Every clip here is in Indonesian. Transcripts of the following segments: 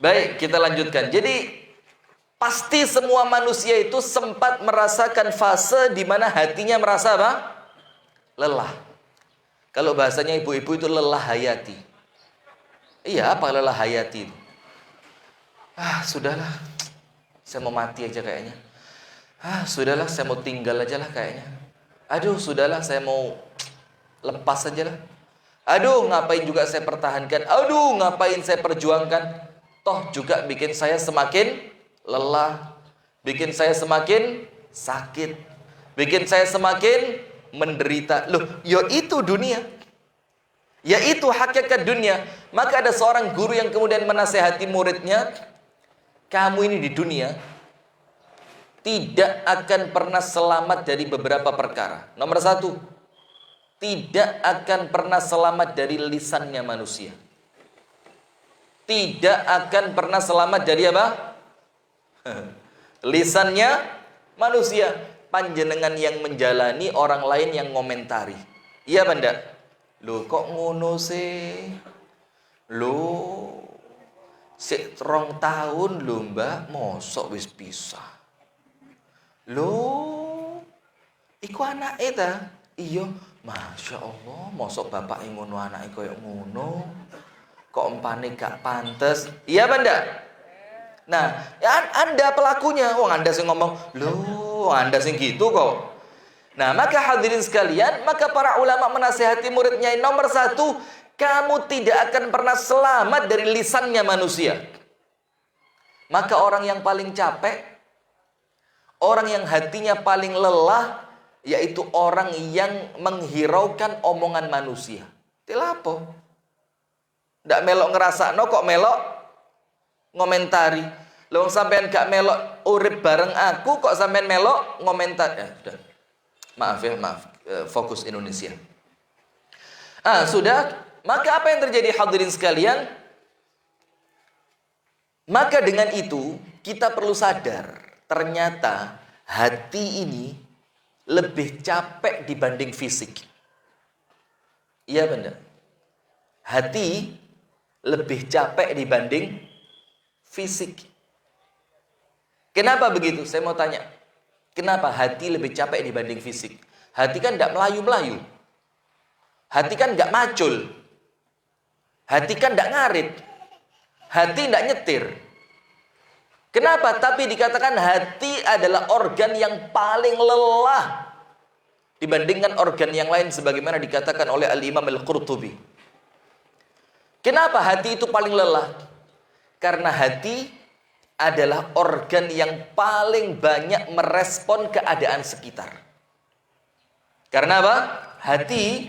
Baik, kita lanjutkan. Jadi pasti semua manusia itu sempat merasakan fase di mana hatinya merasa apa? Lelah. Kalau bahasanya ibu-ibu itu lelah hayati. Iya, apa lelah hayati? Sudahlah. Saya mau mati aja kayaknya. Sudahlah, saya mau tinggal aja lah kayaknya. Aduh, sudahlah, saya mau lepas aja lah. Aduh, ngapain juga saya pertahankan. Aduh, ngapain saya perjuangkan. Toh juga bikin saya semakin lelah. Bikin saya semakin sakit. Bikin saya semakin menderita. Loh, ya itu dunia. Ya itu hakikat dunia. Maka ada seorang guru yang kemudian menasehati muridnya, kamu ini di dunia tidak akan pernah selamat dari beberapa perkara. Nomor satu, tidak akan pernah selamat dari lisannya manusia. Tidak akan pernah selamat dari apa? Lisannya manusia. Panjenengan yang menjalani, orang lain yang ngomentari. Iya benda. Loh kok ngono sih? Loh sik 2 tahun lho mbak, mosok wis pisah. Loh iku anake ta? Iya, Masya Allah, mosok bapak ngono anake koyo ngono. Kok empane gak pantes? Iya benda. Nah, ya Anda pelakunya. Anda sing ngomong, loh Anda sing gitu kok. Nah, maka hadirin sekalian, maka para ulama menasihati muridnya, nomor satu, kamu tidak akan pernah selamat dari lisannya manusia. Maka orang yang paling capek, orang yang hatinya paling lelah, yaitu orang yang menghiraukan omongan manusia. Tilapo? Ndak melok ngerasa, no kok melok ngomentari. Lawang sampean gak melok urip bareng aku, kok sampean melok ngomentar. Sudah. Maaf ya, maaf. Fokus Indonesia. Sudah. Maka apa yang terjadi hadirin sekalian? Maka dengan itu kita perlu sadar, ternyata hati ini lebih capek dibanding fisik. Iya benar. Hati lebih capek dibanding fisik. Kenapa begitu? Saya mau tanya. Kenapa hati lebih capek dibanding fisik? Hati kan tidak melayu-melayu. Hati kan tidak macul. Hati kan tidak ngarit. Hati tidak nyetir. Kenapa? Tapi dikatakan hati adalah organ yang paling lelah dibandingkan organ yang lain, sebagaimana dikatakan oleh Al-Imam Al-Qurtubi. Kenapa hati itu paling lelah? Karena hati adalah organ yang paling banyak merespon keadaan sekitar. Karena apa? Hati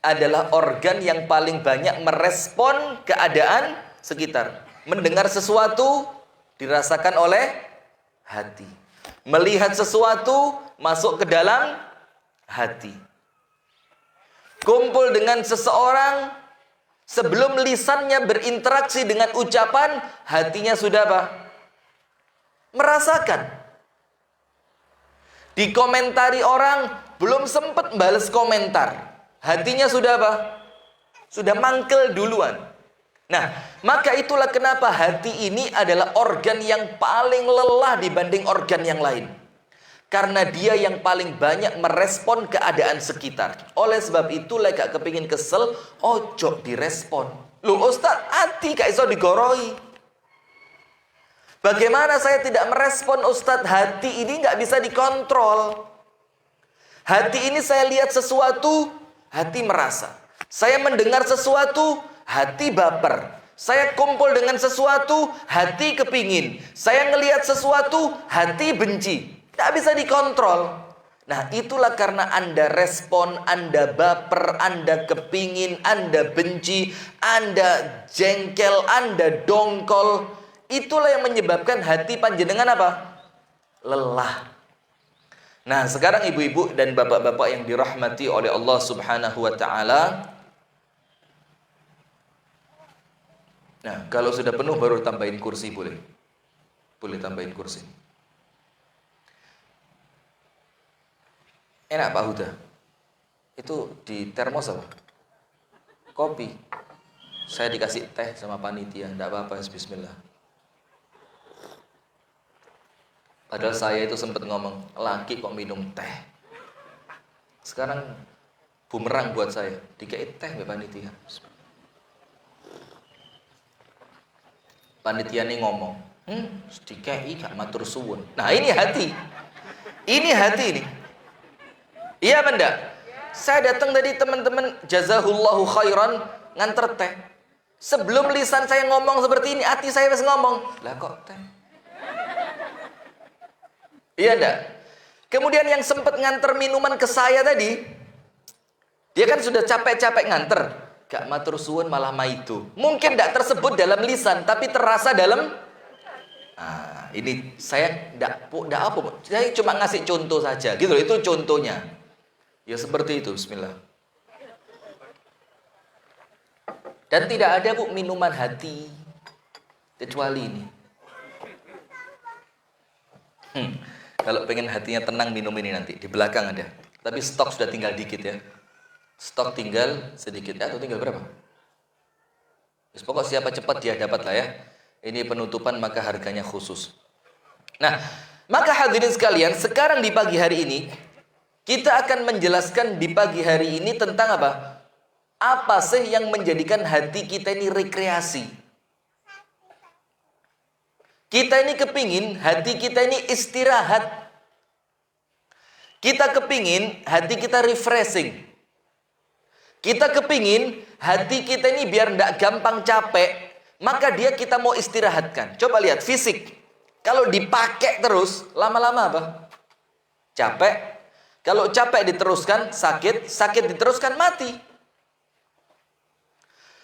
adalah organ yang paling banyak merespon keadaan sekitar. Mendengar sesuatu dirasakan oleh hati. Melihat sesuatu masuk ke dalam hati. Kumpul dengan seseorang, sebelum lisannya berinteraksi dengan ucapan, hatinya sudah apa? Merasakan. Dikomentari orang, belum sempat balas komentar, hatinya sudah apa? Sudah mangkel duluan. Nah, maka itulah kenapa hati ini adalah organ yang paling lelah dibanding organ yang lain. Karena dia yang paling banyak merespon keadaan sekitar. Oleh sebab itu, lek kepingin kesel, ojo direspon. Loh Ustaz, hati gak iso digoroi. Bagaimana saya tidak merespon Ustaz? Hati ini gak bisa dikontrol. Hati ini saya lihat sesuatu, hati merasa. Saya mendengar sesuatu, hati baper. Saya kumpul dengan sesuatu, hati kepingin. Saya ngelihat sesuatu, hati benci. Tak bisa dikontrol. Nah, itulah karena Anda respon, Anda baper, Anda kepingin, Anda benci, Anda jengkel, Anda dongkol. Itulah yang menyebabkan hati panjenengan apa? Lelah. Nah, sekarang ibu-ibu dan bapak-bapak yang dirahmati oleh Allah Subhanahu wa taala. Nah, kalau sudah penuh baru tambahin kursi boleh. Boleh tambahin kursi. Enak Pak Huda. Itu di termos apa? Kopi. Saya dikasih teh sama panitia, enggak apa-apa, bismillah. Padahal saya itu sempat ngomong, laki kok minum teh. Sekarang bumerang buat saya, dikasih teh mbak panitia. Panitia ini ngomong, dikasih gak matur suwun. Nah ini hati. Ini hati ini. Iya benda. Saya datang tadi teman-teman, jazahullahu khairan, nganter teh. Sebelum lisan saya ngomong seperti ini, hati saya masih ngomong, lah kok teh? Iya enggak? Kemudian yang sempat nganter minuman ke saya tadi, dia kan sudah capek-capek nganter, gak matur suwun malah maitu. Mungkin enggak tersebut dalam lisan, tapi terasa dalam. Nah, ini saya enggak apa, saya cuma ngasih contoh saja, gitu loh, itu contohnya. Ya seperti itu, bismillah. Dan tidak ada bu minuman hati kecuali ini. Kalau pengen hatinya tenang minum ini nanti di belakang ada. Tapi stok sudah tinggal dikit ya. Stok tinggal sedikit atau tinggal berapa? Pokok siapa cepat dia dapat lah ya. Ini penutupan maka harganya khusus. Nah, maka hadirin sekalian, sekarang di pagi hari ini kita akan menjelaskan di pagi hari ini tentang apa? Apa sih yang menjadikan hati kita ini rekreasi? Kita ini kepingin hati kita ini istirahat. Kita kepingin hati kita refreshing. Kita kepingin hati kita ini biar tidak gampang capek. Maka dia kita mau istirahatkan. Coba lihat fisik. Kalau dipakai terus, lama-lama apa? Capek. Kalau capek diteruskan, sakit. Sakit diteruskan, mati.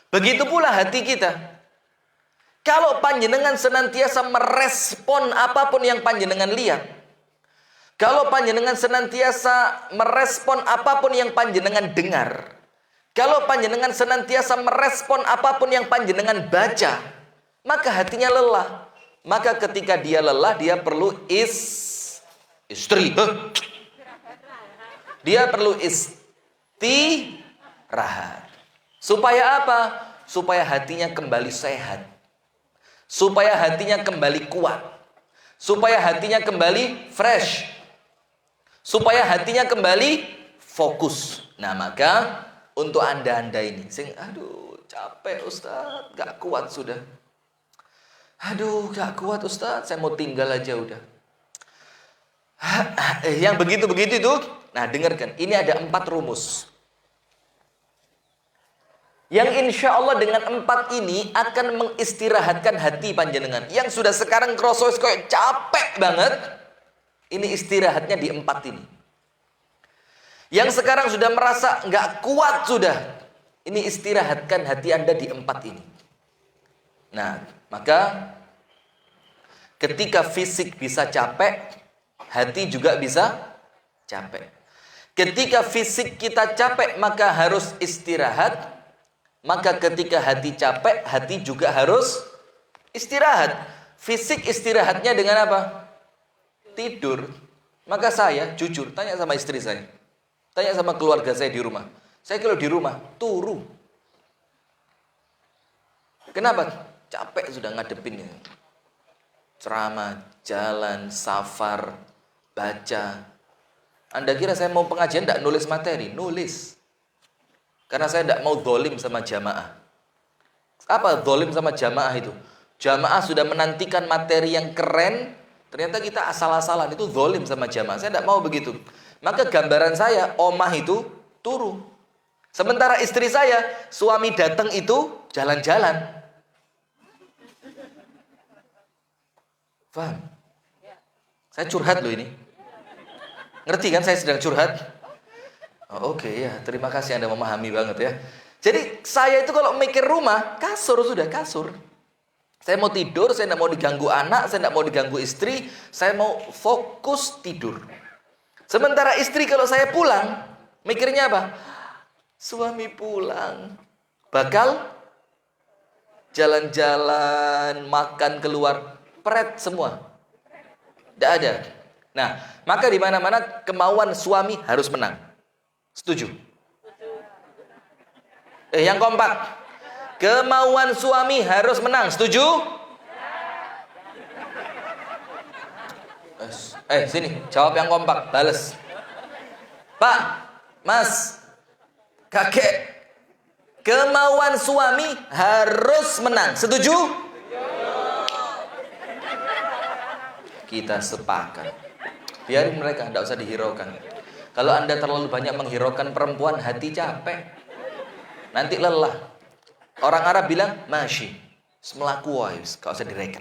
Begitu pula hati kita. Kalau panjenengan senantiasa merespon apapun yang panjenengan lihat. Kalau panjenengan senantiasa merespon apapun yang panjenengan dengar. Kalau panjenengan senantiasa merespon apapun yang panjenengan baca. Maka hatinya lelah. Maka ketika dia lelah, dia perlu istri. Dia perlu istirahat. Supaya apa? Supaya hatinya kembali sehat. Supaya hatinya kembali kuat. Supaya hatinya kembali fresh. Supaya hatinya kembali fokus. Nah maka untuk anda-anda ini, aduh capek Ustaz, gak kuat sudah. Aduh gak kuat Ustaz, saya mau tinggal aja udah. Yang begitu-begitu itu, nah dengarkan, ini ada 4 rumus. Yang insya Allah dengan 4 ini akan mengistirahatkan hati panjenengan. Yang sudah sekarang krosos kayak capek banget, ini istirahatnya di 4 ini. Yang sekarang sudah merasa nggak kuat sudah, ini istirahatkan hati anda di 4 ini. Nah, maka ketika fisik bisa capek, hati juga bisa capek. Ketika fisik kita capek, maka harus istirahat. Maka ketika hati capek, hati juga harus istirahat. Fisik istirahatnya dengan apa? Tidur. Maka saya jujur tanya sama istri saya. Tanya sama keluarga saya di rumah. Saya kalau di rumah turu. Kenapa? Capek sudah ngadepinnya. Ceramah, jalan, safar, baca. Anda kira saya mau pengajian tidak nulis materi? Nulis. Karena saya tidak mau dolim sama jamaah. Apa dolim sama jamaah itu? Jamaah sudah menantikan materi yang keren, ternyata kita asal-asalan, itu dolim sama jamaah. Saya tidak mau begitu. Maka gambaran saya, omah itu turu. Sementara istri saya, suami datang itu jalan-jalan. Paham? Saya curhat loh ini. Ngerti kan saya sedang curhat? Oh, Oke, ya, terima kasih Anda memahami banget ya. Jadi saya itu kalau mikir rumah, kasur sudah, kasur. Saya mau tidur, saya tidak mau diganggu anak, saya tidak mau diganggu istri, saya mau fokus tidur. Sementara istri kalau saya pulang, mikirnya apa? Suami pulang, bakal jalan-jalan, makan keluar, peret semua. Tidak ada. Nah, maka di mana-mana kemauan suami harus menang. Setuju? Yang kompak. Kemauan suami harus menang. Setuju? Sini, jawab yang kompak, bales. Pak, Mas, kakek, kemauan suami harus menang. Setuju? Kita sepakat. Biarin mereka, tidak usah dihiraukan. Kalau Anda terlalu banyak menghiraukan perempuan, hati capek. Nanti lelah. Orang Arab bilang, masyi, semelaku wais, gak usah direken.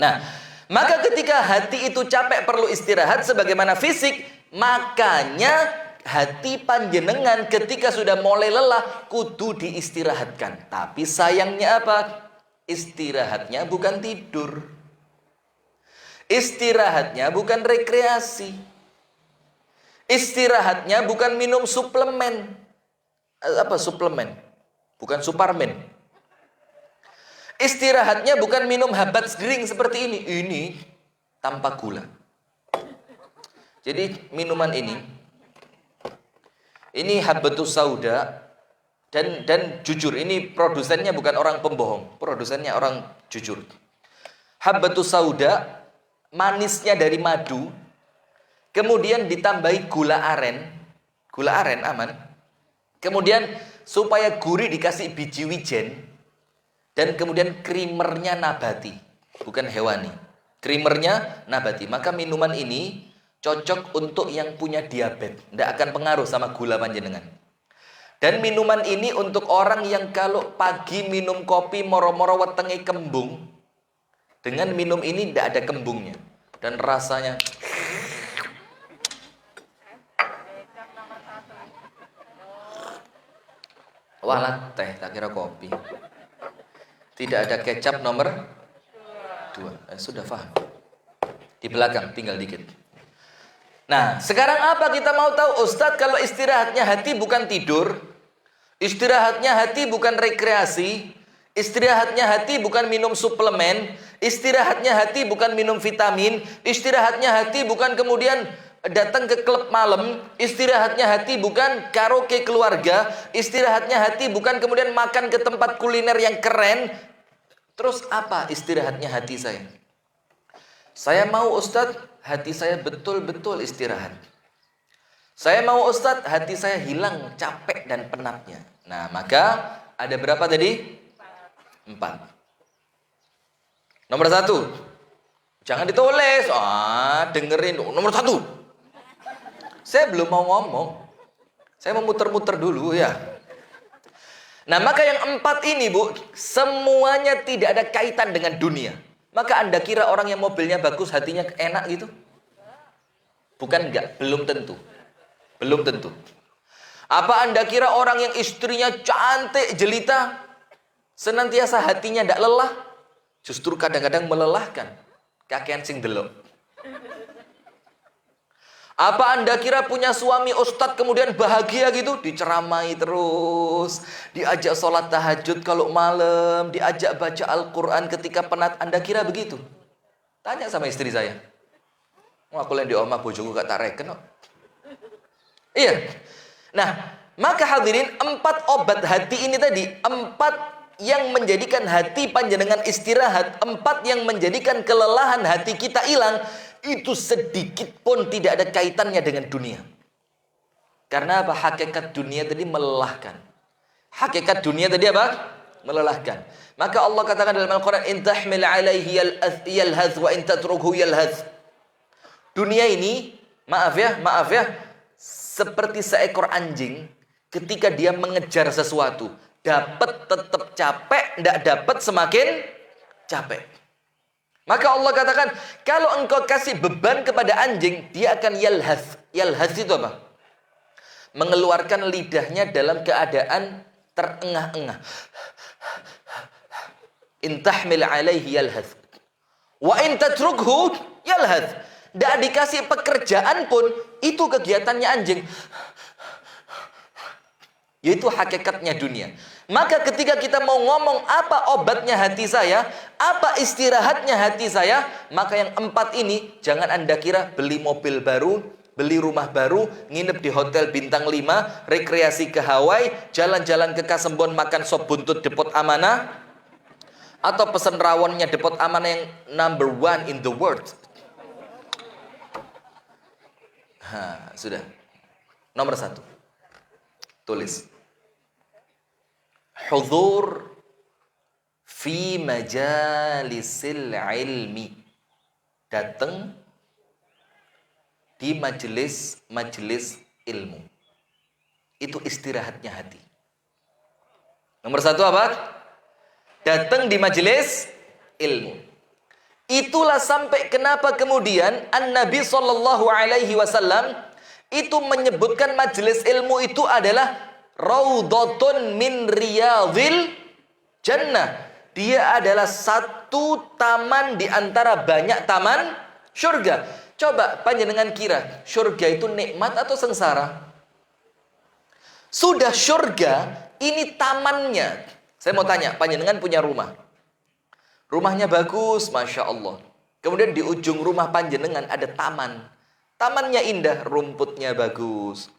Nah, maka ketika hati itu capek perlu istirahat sebagaimana fisik, makanya hati panjenengan ketika sudah mulai lelah kudu diistirahatkan. Tapi sayangnya apa? Istirahatnya bukan tidur. Istirahatnya bukan rekreasi. Istirahatnya bukan minum suplemen. Apa suplemen? Bukan Superman. Istirahatnya bukan minum habat drink seperti ini. Ini tanpa gula. Jadi minuman ini habatus sauda dan jujur, ini produsennya bukan orang pembohong, produsennya orang jujur. Habatus sauda, manisnya dari madu, kemudian ditambahi gula aren aman. Kemudian supaya gurih dikasih biji wijen. Dan kemudian krimernya nabati, bukan hewani. Krimernya nabati. Maka minuman ini cocok untuk yang punya diabetes. Tidak akan pengaruh sama gula panjenengan. Dan minuman ini untuk orang yang kalau pagi minum kopi moro-moro wetenge kembung. Dengan minum ini tidak ada kembungnya. Dan rasanya walat teh, tak kira kopi. Tidak ada kecap nomor 2. Sudah paham. Di belakang tinggal dikit. Nah, sekarang apa kita mau tahu? Ustadz, kalau istirahatnya hati bukan tidur, istirahatnya hati bukan rekreasi, istirahatnya hati bukan minum suplemen, istirahatnya hati bukan minum vitamin, istirahatnya hati bukan kemudian datang ke klub malam, istirahatnya hati bukan karaoke keluarga, istirahatnya hati bukan kemudian makan ke tempat kuliner yang keren. Terus apa istirahatnya hati saya? Saya mau Ustadz, hati saya betul-betul istirahat. Saya mau Ustadz, hati saya hilang capek dan penatnya. Nah, maka ada berapa tadi? 4. Nomor 1, jangan ditulis. Dengerin. Nomor 1, saya belum mau ngomong. Saya mau muter-muter dulu ya. Nah, maka yang 4 ini, Bu, semuanya tidak ada kaitan dengan dunia. Maka Anda kira orang yang mobilnya bagus, hatinya enak gitu? Bukan enggak, belum tentu. Belum tentu. Apa Anda kira orang yang istrinya cantik, jelita, senantiasa hatinya tidak lelah? Justru kadang-kadang melelahkan. Kakean sing delok. Apa Anda kira punya suami ustadz kemudian bahagia gitu? Diceramai terus, diajak sholat tahajud kalau malam, diajak baca Al-Quran ketika penat. Anda kira begitu? Tanya sama istri saya. Aku yang di omah bojoku gak tak reken kok. Iya. Nah, maka hadirin, 4 obat hati ini tadi, 4 yang menjadikan hati panjenengan istirahat, 4 yang menjadikan kelelahan hati kita hilang, itu sedikit pun tidak ada kaitannya dengan dunia. Karena apa? Hakikat dunia tadi melelahkan. Hakikat dunia tadi apa? Melelahkan. Maka Allah katakan dalam Al-Quran, in tahmil alaihi yalhaz wa in tatruhu yalhaz. Dunia ini, maaf ya, seperti seekor anjing ketika dia mengejar sesuatu. Dapat tetap capek, tidak dapat semakin capek. Maka Allah katakan, kalau engkau kasih beban kepada anjing, dia akan yalhaz. Yalhaz itu apa? Mengeluarkan lidahnya dalam keadaan terengah-engah. In tahmil alaihi yalhaz. Wa in tatrukhu yalhaz. Tidak dikasih pekerjaan pun, itu kegiatannya anjing. Yaitu hakikatnya dunia. Maka ketika kita mau ngomong apa obatnya hati saya, apa istirahatnya hati saya, maka yang 4 ini jangan Anda kira beli mobil baru, beli rumah baru, nginep di hotel bintang 5, rekreasi ke Hawaii, jalan-jalan ke Kasembon, makan sop buntut depot amanah, atau pesen rawonnya depot amanah yang number 1 in the world. Sudah. Nomor 1. Tulis. Hudhur fi majalisil ilmi. Datang di majelis ilmu. Itu istirahatnya hati. Nomor 1 apa? Datang di majelis ilmu. Itulah sampai kenapa kemudian An-Nabi SAW itu menyebutkan majelis ilmu itu adalah raudhatun min riyadhil jannah. Dia adalah satu taman di antara banyak taman surga. Coba panjenengan kira, surga itu nikmat atau sengsara? Sudah surga, ini tamannya. Saya mau tanya, panjenengan punya rumah. Rumahnya bagus, Masya Allah. Kemudian di ujung rumah panjenengan ada taman. Tamannya indah, rumputnya bagus.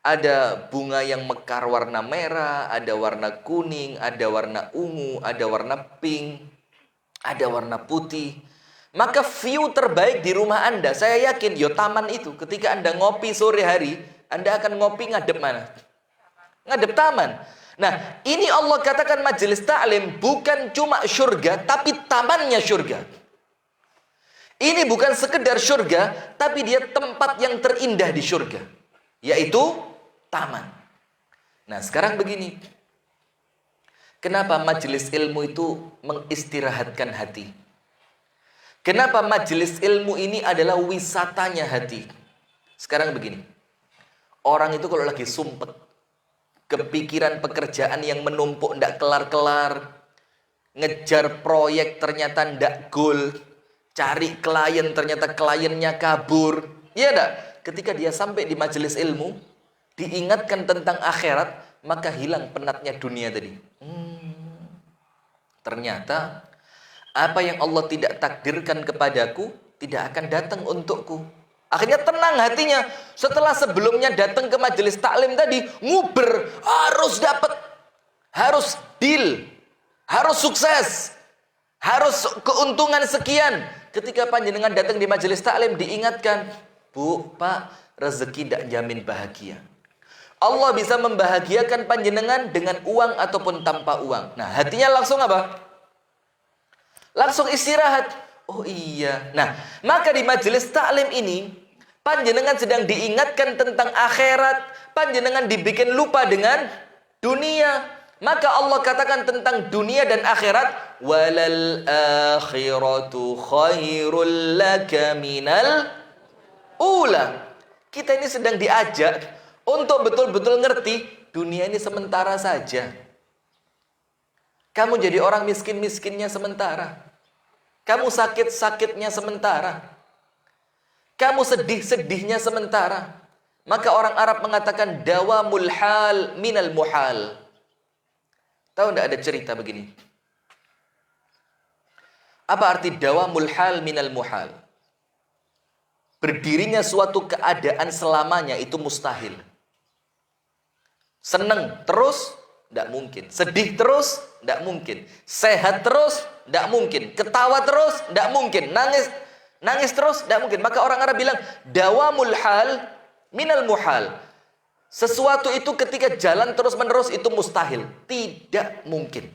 Ada bunga yang mekar warna merah, ada warna kuning, ada warna ungu, ada warna pink, ada warna putih. Maka view terbaik di rumah Anda, saya yakin, taman itu. Ketika Anda ngopi sore hari, Anda akan ngopi ngadep mana? Ngadep taman. Nah, ini Allah katakan majelis ta'lim bukan cuma surga, tapi tamannya surga. Ini bukan sekedar surga, tapi dia tempat yang terindah di surga, yaitu taman. Nah, sekarang begini. Kenapa majelis ilmu itu mengistirahatkan hati? Kenapa majelis ilmu ini adalah wisatanya hati? Sekarang begini. Orang itu kalau lagi sumpek, kepikiran pekerjaan yang menumpuk ndak kelar-kelar, ngejar proyek ternyata ndak goal, cari klien ternyata kliennya kabur, iya ndak? Ketika dia sampai di majelis ilmu, diingatkan tentang akhirat, maka hilang penatnya dunia tadi. Ternyata apa yang Allah tidak takdirkan kepadaku tidak akan datang untukku. Akhirnya tenang hatinya. Setelah sebelumnya datang ke majelis taklim tadi, nguber, harus dapat, harus deal, harus sukses, harus keuntungan sekian. Ketika panjenengan datang di majelis taklim diingatkan, Bu, Pak, rezeki tidak jamin bahagia. Allah bisa membahagiakan panjenengan dengan uang ataupun tanpa uang. Nah, hatinya langsung apa? Langsung istirahat. Oh iya. Nah, maka di majelis taklim ini panjenengan sedang diingatkan tentang akhirat, panjenengan dibikin lupa dengan dunia. Maka Allah katakan tentang dunia dan akhirat, walal akhiratu khairul laka minal ula. Kita ini sedang diajak untuk betul-betul ngerti dunia ini sementara saja. Kamu jadi orang miskin-miskinnya sementara. Kamu sakit-sakitnya sementara. Kamu sedih-sedihnya sementara. Maka orang Arab mengatakan dawamul hal minal muhal. Tahu enggak ada cerita begini? Apa arti dawamul hal minal muhal? Berdirinya suatu keadaan selamanya itu mustahil. Seneng terus enggak mungkin. Sedih terus enggak mungkin. Sehat terus enggak mungkin. Ketawa terus enggak mungkin. Nangis terus tidak mungkin. Maka orang Arab bilang dawamul hal minal muhal. Sesuatu itu ketika jalan terus menerus itu mustahil, tidak mungkin.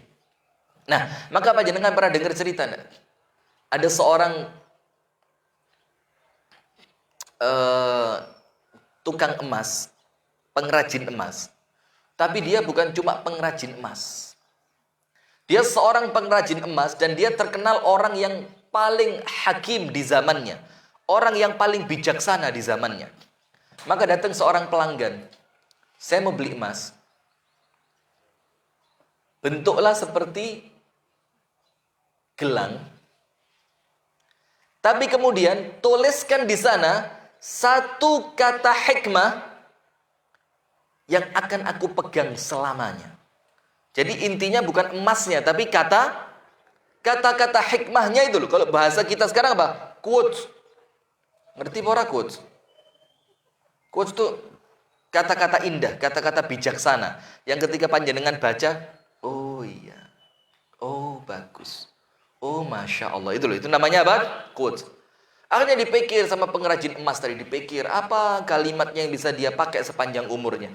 Nah, maka panjenengan pernah dengar cerita enggak? Ada seorang tukang emas, pengrajin emas. Tapi dia bukan cuma pengrajin emas. Dia seorang pengrajin emas dan dia terkenal orang yang paling hakim di zamannya. Orang yang paling bijaksana di zamannya. Maka datang seorang pelanggan. Saya mau beli emas. Bentuklah seperti gelang. Tapi kemudian tuliskan di sana satu kata hikmah yang akan aku pegang selamanya. Jadi intinya bukan emasnya, tapi kata-kata hikmahnya itu loh. Kalau bahasa kita sekarang apa? Quotes. Ngerti para quotes? Quotes itu kata-kata indah, kata-kata bijaksana. Yang ketika panjenengan baca, oh iya, oh bagus, oh Masya Allah. Itu loh, itu namanya apa? Quotes. Akhirnya dipikir sama pengrajin emas tadi, dipikir apa kalimatnya yang bisa dia pakai sepanjang umurnya.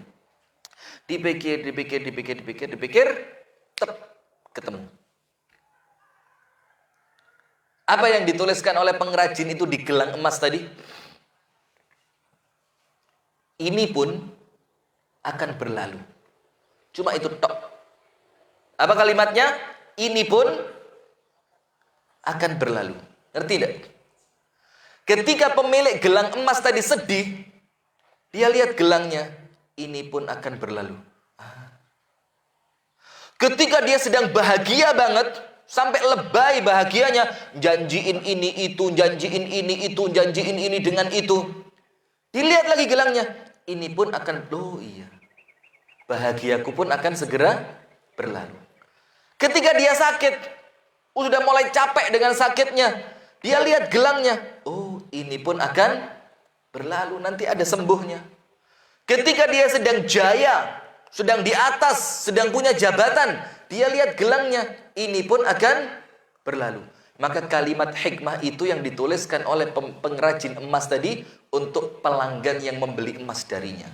Dipikir, tep, ketemu. Apa yang dituliskan oleh pengrajin itu di gelang emas tadi? Ini pun akan berlalu. Cuma itu tok. Apa kalimatnya? Ini pun akan berlalu. Ngerti tidak? Ketika pemilik gelang emas tadi sedih, dia lihat gelangnya, ini pun akan berlalu. Ketika dia sedang bahagia banget, sampai lebay bahagianya, janjiin ini itu, janjiin ini itu, janjiin ini dengan itu. Dilihat lagi gelangnya, ini pun akan, oh iya, bahagiaku pun akan segera berlalu. Ketika dia sakit, sudah mulai capek dengan sakitnya, dia lihat gelangnya, oh ini pun akan berlalu, nanti ada sembuhnya. Ketika dia sedang jaya, sedang di atas, sedang punya jabatan, dia lihat gelangnya, ini pun akan berlalu. Maka kalimat hikmah itu yang dituliskan oleh pengrajin emas tadi untuk pelanggan yang membeli emas darinya.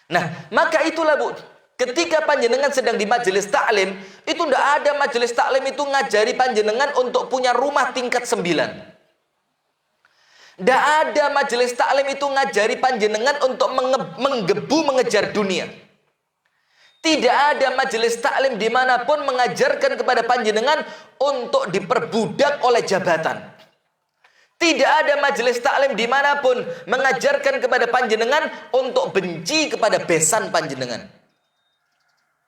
Nah, maka itulah Bu, ketika panjenengan sedang di majelis taklim, itu tidak ada majelis taklim itu ngajari panjenengan untuk punya rumah tingkat 9. Tidak ada majelis taklim itu ngajari panjenengan untuk menggebu mengejar dunia. Tidak ada majelis taklim dimanapun mengajarkan kepada panjenengan untuk diperbudak oleh jabatan. Tidak ada majelis taklim dimanapun mengajarkan kepada panjenengan untuk benci kepada besan panjenengan.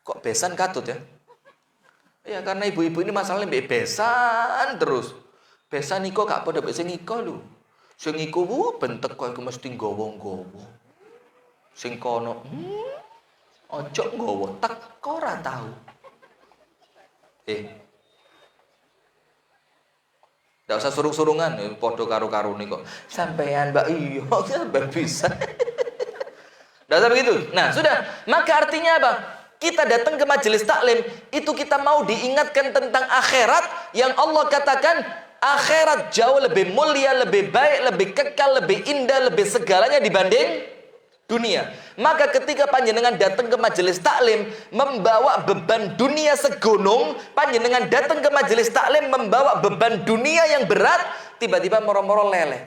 Kok besan katut ya? Ya karena ibu-ibu ini masalahnya besan terus. Besan niko gak pada besan niko lu. Sing iku bentek kok iku mesti nggowo-nggowo. Sing kono, ojo nggowo tek kok ora tahu. Ndak usah surung-surungan, padha karo-karone kok. Sampean Mbak iya, sampean bisa. Ndak usah begitu. Nah, sudah. Maka artinya apa? Kita datang ke majelis taklim, itu kita mau diingatkan tentang akhirat yang Allah katakan akhirat jauh lebih mulia, lebih baik, lebih kekal, lebih indah, lebih segalanya dibanding dunia. Maka ketika panjenengan datang ke majelis taklim membawa beban dunia segunung, panjenengan datang ke majelis taklim membawa beban dunia yang berat, tiba-tiba moro-moro leleh.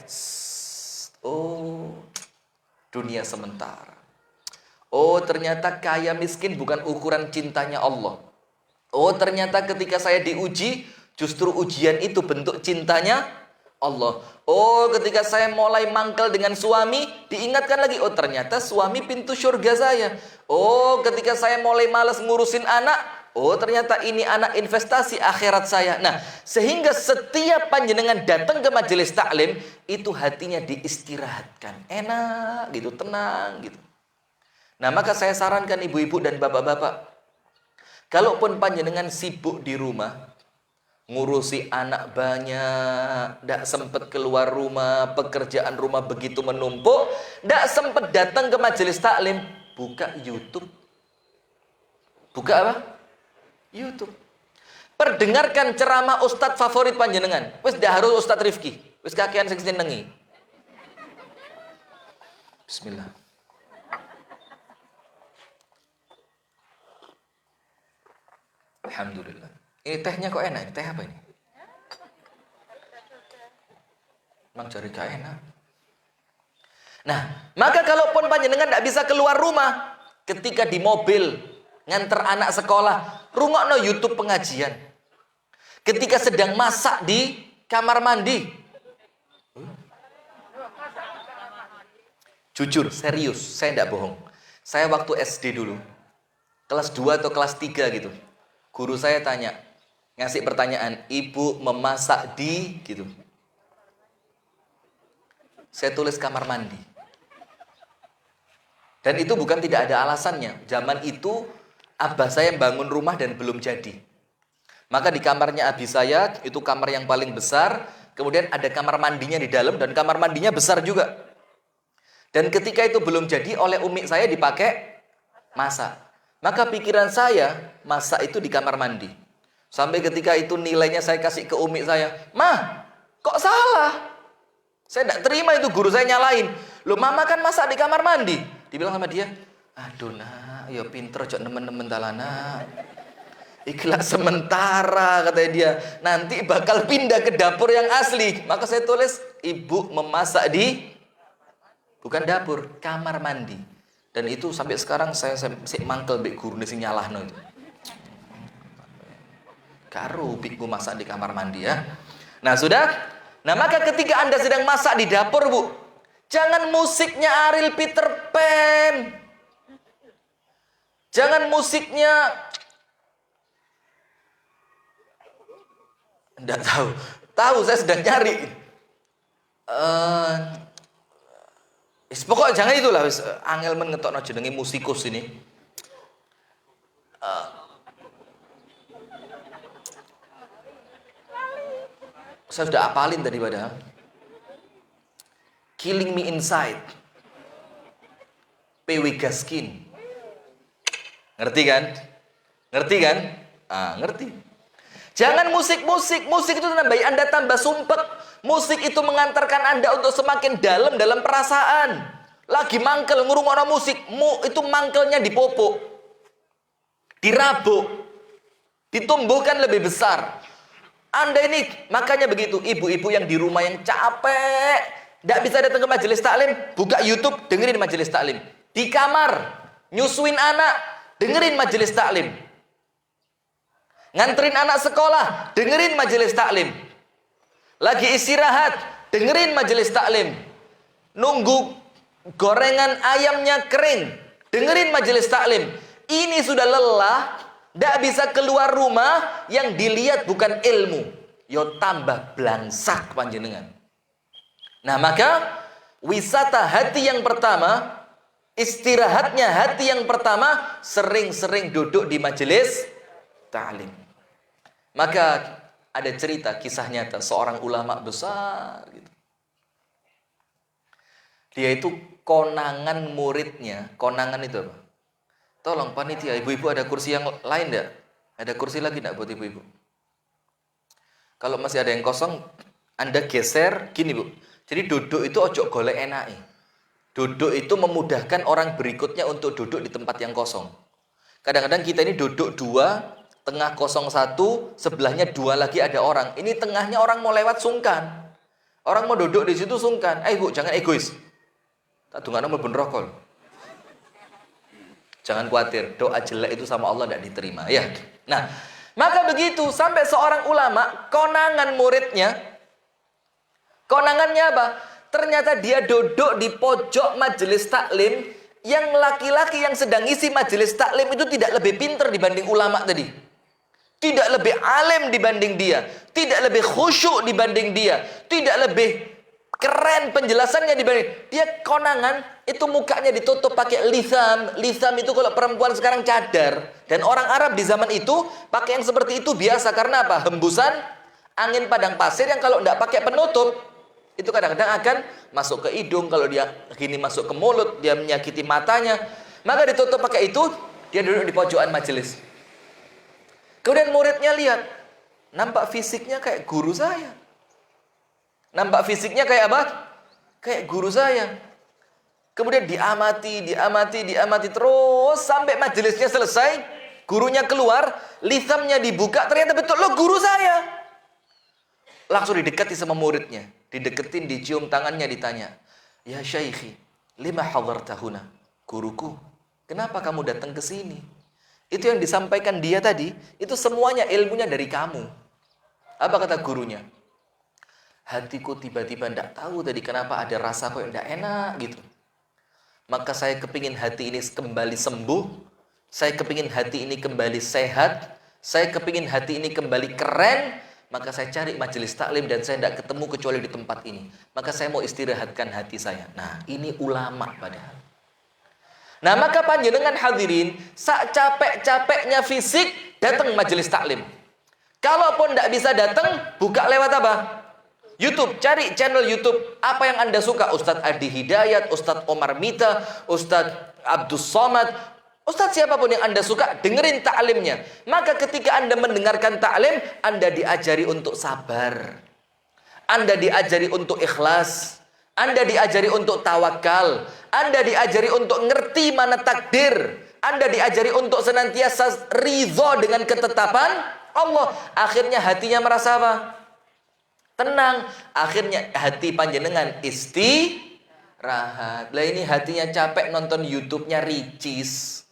Oh, dunia sementara. Oh, ternyata kaya miskin bukan ukuran cintanya Allah. Oh, ternyata ketika saya diuji, justru ujian itu bentuk cintanya Allah. Oh, ketika saya mulai mangkel dengan suami, diingatkan lagi, oh ternyata suami pintu surga saya. Oh, ketika saya mulai malas ngurusin anak, oh ternyata ini anak investasi akhirat saya. Nah, sehingga setiap panjenengan datang ke majelis taklim, itu hatinya diistirahatkan. Enak gitu, tenang gitu. Nah, maka saya sarankan ibu-ibu dan bapak-bapak, kalaupun panjenengan sibuk di rumah, ngurusi anak banyak, tidak sempat keluar rumah, pekerjaan rumah begitu menumpuk, tidak sempat datang ke majelis taklim, buka YouTube. Buka apa? YouTube. Perdengarkan ceramah ustadz favorit panjenengan. Wis dah harus Ustadz Rifki. Wis kakean sing senengi. Bismillah. Alhamdulillah. Ini tehnya kok enak? Teh apa ini? Emang cari gak enak. Nah, maka kalaupun panjenengan tidak bisa keluar rumah, ketika di mobil nganter anak sekolah, rungokno YouTube pengajian. Ketika sedang masak di kamar mandi. Jujur, serius, saya tidak bohong. Saya waktu SD dulu, kelas 2 atau kelas 3 gitu. Guru saya tanya, ngasih pertanyaan, ibu memasak di gitu. Saya tulis kamar mandi. Dan itu bukan tidak ada alasannya. Zaman itu abah saya bangun rumah dan belum jadi. Maka di kamarnya abi saya, itu kamar yang paling besar. Kemudian ada kamar mandinya di dalam dan kamar mandinya besar juga. Dan ketika itu belum jadi, oleh umi saya dipakai masak. Maka pikiran saya, masak itu di kamar mandi. Sampai ketika itu nilainya saya kasih ke umi saya, "Mah, kok salah? Saya tidak terima itu, guru saya nyalain. Loh, mama kan masak di kamar mandi." Dibilang sama dia, "Aduh nak, ya pinter cok nemen-nemen talana. Ikhlas sementara," katanya dia. "Nanti bakal pindah ke dapur yang asli." Maka saya tulis, ibu memasak di, bukan dapur, kamar mandi. Dan itu sampai sekarang saya mangkel mbek guru sing nyalahno itu. Karo bikku masak di kamar mandi ya. Nah, sudah. Nah, maka ketika Anda sedang masak di dapur, Bu, jangan musiknya Ariel Peter Pan. Jangan musiknya, enggak tahu. Tahu saya sedang nyari. Pokoknya jangan itulah, angel men ngetokno jenenge musikus ini. Saya sudah apalin tadi padahal. Killing Me Inside. PW Gaskin. Ngerti kan? Ngerti kan? Ngerti. Jangan musik itu nambahi Anda tambah sumpek. Musik itu mengantarkan Anda untuk semakin dalam perasaan. Lagi mangkel ngurungokno musik, itu mangkelnya dipopok, dirabuk, ditumbuhkan lebih besar. Anda ini makanya begitu, ibu-ibu yang di rumah yang capek, tidak bisa datang ke majelis taklim, buka YouTube, dengerin majelis taklim. Di kamar, nyusuin anak, dengerin majelis taklim. Nganterin anak sekolah, dengerin majelis taklim. Lagi istirahat, dengerin majelis taklim. Nunggu gorengan ayamnya kering, dengerin majelis taklim. Ini sudah lelah, tidak bisa keluar rumah, yang dilihat bukan ilmu, yo tambah blangsak panjenengan. Nah, maka wisata hati yang pertama, istirahatnya hati yang pertama, sering-sering duduk di majelis taklim. Maka ada cerita kisah nyata seorang ulama besar gitu. Dia itu konangan muridnya. Konangan itu apa? Tolong panitia, ibu-ibu ada kursi yang lain enggak? Ada kursi lagi enggak buat ibu-ibu? Kalau masih ada yang kosong, Anda geser gini, Bu. Jadi duduk itu ojo golek enake. Duduk itu memudahkan orang berikutnya untuk duduk di tempat yang kosong. Kadang-kadang kita ini duduk dua, tengah kosong satu, sebelahnya dua lagi ada orang. Ini tengahnya orang mau lewat sungkan. Orang mau duduk di situ sungkan. Bu, jangan egois. Tak dungane mlebu neraka. Jangan khawatir, doa jelek itu sama Allah tidak diterima, ya. Nah, maka begitu sampai seorang ulama konangan muridnya. Konangannya apa? Ternyata dia duduk di pojok majelis taklim, yang laki-laki yang sedang isi majelis taklim itu tidak lebih pintar dibanding ulama tadi. Tidak lebih alim dibanding dia, tidak lebih khusyuk dibanding dia, tidak lebih keren penjelasannya dibanding dia. Konangan itu mukanya ditutup pakai lisam. Lisam itu kalau perempuan sekarang cadar, dan orang Arab di zaman itu pakai yang seperti itu biasa. Karena apa? Hembusan angin padang pasir yang kalau tidak pakai penutup itu kadang-kadang akan masuk ke hidung. Kalau dia gini masuk ke mulut, dia menyakiti matanya. Maka ditutup pakai itu. Dia duduk di pojokan majelis. Kemudian muridnya lihat, nampak fisiknya kayak guru saya. Nampak fisiknya kayak apa? Kayak guru saya. Kemudian diamati terus sampai majelisnya selesai. Gurunya keluar, lisamnya dibuka, ternyata betul, lo guru saya. Langsung didekati sama muridnya. Dideketin, dicium tangannya, ditanya, "Ya Syaikhi, lima hadartahuna?" Guruku, kenapa kamu datang ke sini? Itu yang disampaikan dia tadi, itu semuanya ilmunya dari kamu. Apa kata gurunya? Hatiku tiba-tiba tidak tahu tadi kenapa ada rasa kok tidak enak gitu. Maka saya kepingin hati ini kembali sembuh. Saya kepingin hati ini kembali sehat. Saya kepingin hati ini kembali keren. Maka saya cari majelis taklim dan saya tidak ketemu kecuali di tempat ini. Maka saya mau istirahatkan hati saya. Nah, ini ulama padahal. Nah, maka panjenengan hadirin, sak capek-capeknya fisik, datang majelis taklim. Kalaupun tidak bisa datang, buka lewat apa? YouTube, cari channel YouTube apa yang Anda suka. Ustadz Adi Hidayat, Ustadz Omar Mita, Ustadz Abdus Somad, Ustadz siapapun yang Anda suka, dengerin ta'limnya. Maka ketika Anda mendengarkan ta'lim, Anda diajari untuk sabar, Anda diajari untuk ikhlas, Anda diajari untuk tawakal, Anda diajari untuk ngerti mana takdir, Anda diajari untuk senantiasa ridho dengan ketetapan Allah. Akhirnya hatinya merasa apa? Tenang. Akhirnya hati panjenengan istirahat. Lah ini hatinya capek nonton YouTube-nya Ricis.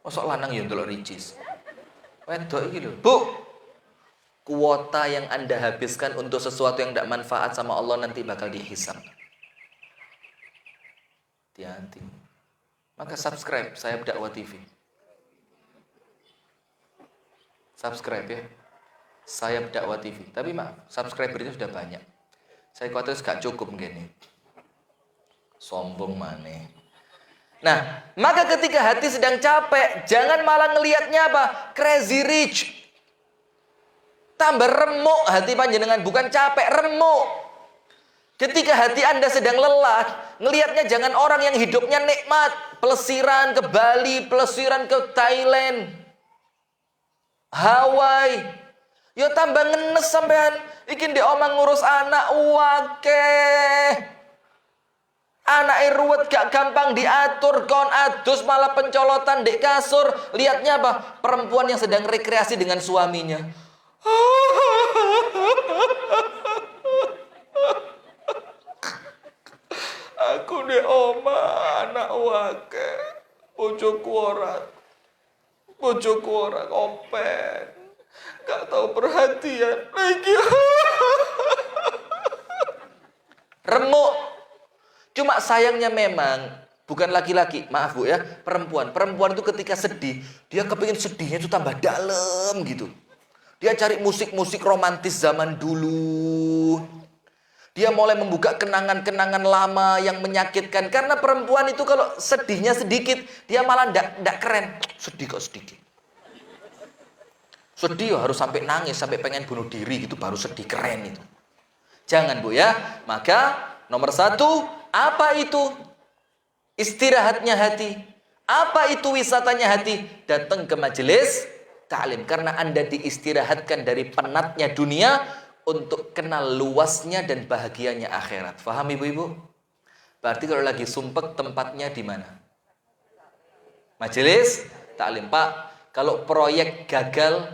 Mosok lanang ya ndelok Ricis. Wedok iki lho. Bu, kuota yang Anda habiskan untuk sesuatu yang tidak manfaat sama Allah nanti bakal dihisab. Hati-hati. Maka subscribe Sayap Dakwah TV. Subscribe ya. Sayap Dakwah TV. Tapi maaf, subscribernya sudah banyak. Saya khawatir gak cukup gini. Sombong maneh. Nah, maka ketika hati sedang capek, jangan malah ngelihatnya apa? Crazy rich. Tambah remuk hati panjenengan, bukan capek, remuk. Ketika hati Anda sedang lelah, ngelihatnya jangan orang yang hidupnya nikmat, pelesiran ke Bali, pelesiran ke Thailand, Hawaii. Yo tambah ngenes sampean. Iki ndek omah ngurus anak wakeh. Anake ruwet gak gampang diatur, kon adus malah pencolotan dek kasur. Lihatnya apa? Perempuan yang sedang rekreasi dengan suaminya. Aku ndek omah anak wakeh. Bojoku ora kompen. Gak tahu perhatian lagi. Remuk. Cuma sayangnya memang bukan laki-laki, maaf Bu ya, perempuan. Perempuan itu ketika sedih, dia kepingin sedihnya itu tambah dalam gitu. Dia cari musik-musik romantis zaman dulu. Dia mulai membuka kenangan-kenangan lama yang menyakitkan. Karena perempuan itu kalau sedihnya sedikit, dia malah ndak keren. Sedih kok sedikit. Sedih harus sampai nangis, sampai pengen bunuh diri gitu, baru sedih, keren itu. Jangan Bu ya. Maka nomor 1, apa itu istirahatnya hati? Apa itu wisatanya hati? Datang ke majelis ta'lim. Karena Anda diistirahatkan dari penatnya dunia untuk kenal luasnya dan bahagianya akhirat. Faham ibu-ibu? Berarti kalau lagi sumpek tempatnya di mana? Majelis ta'lim. Pak, kalau proyek gagal,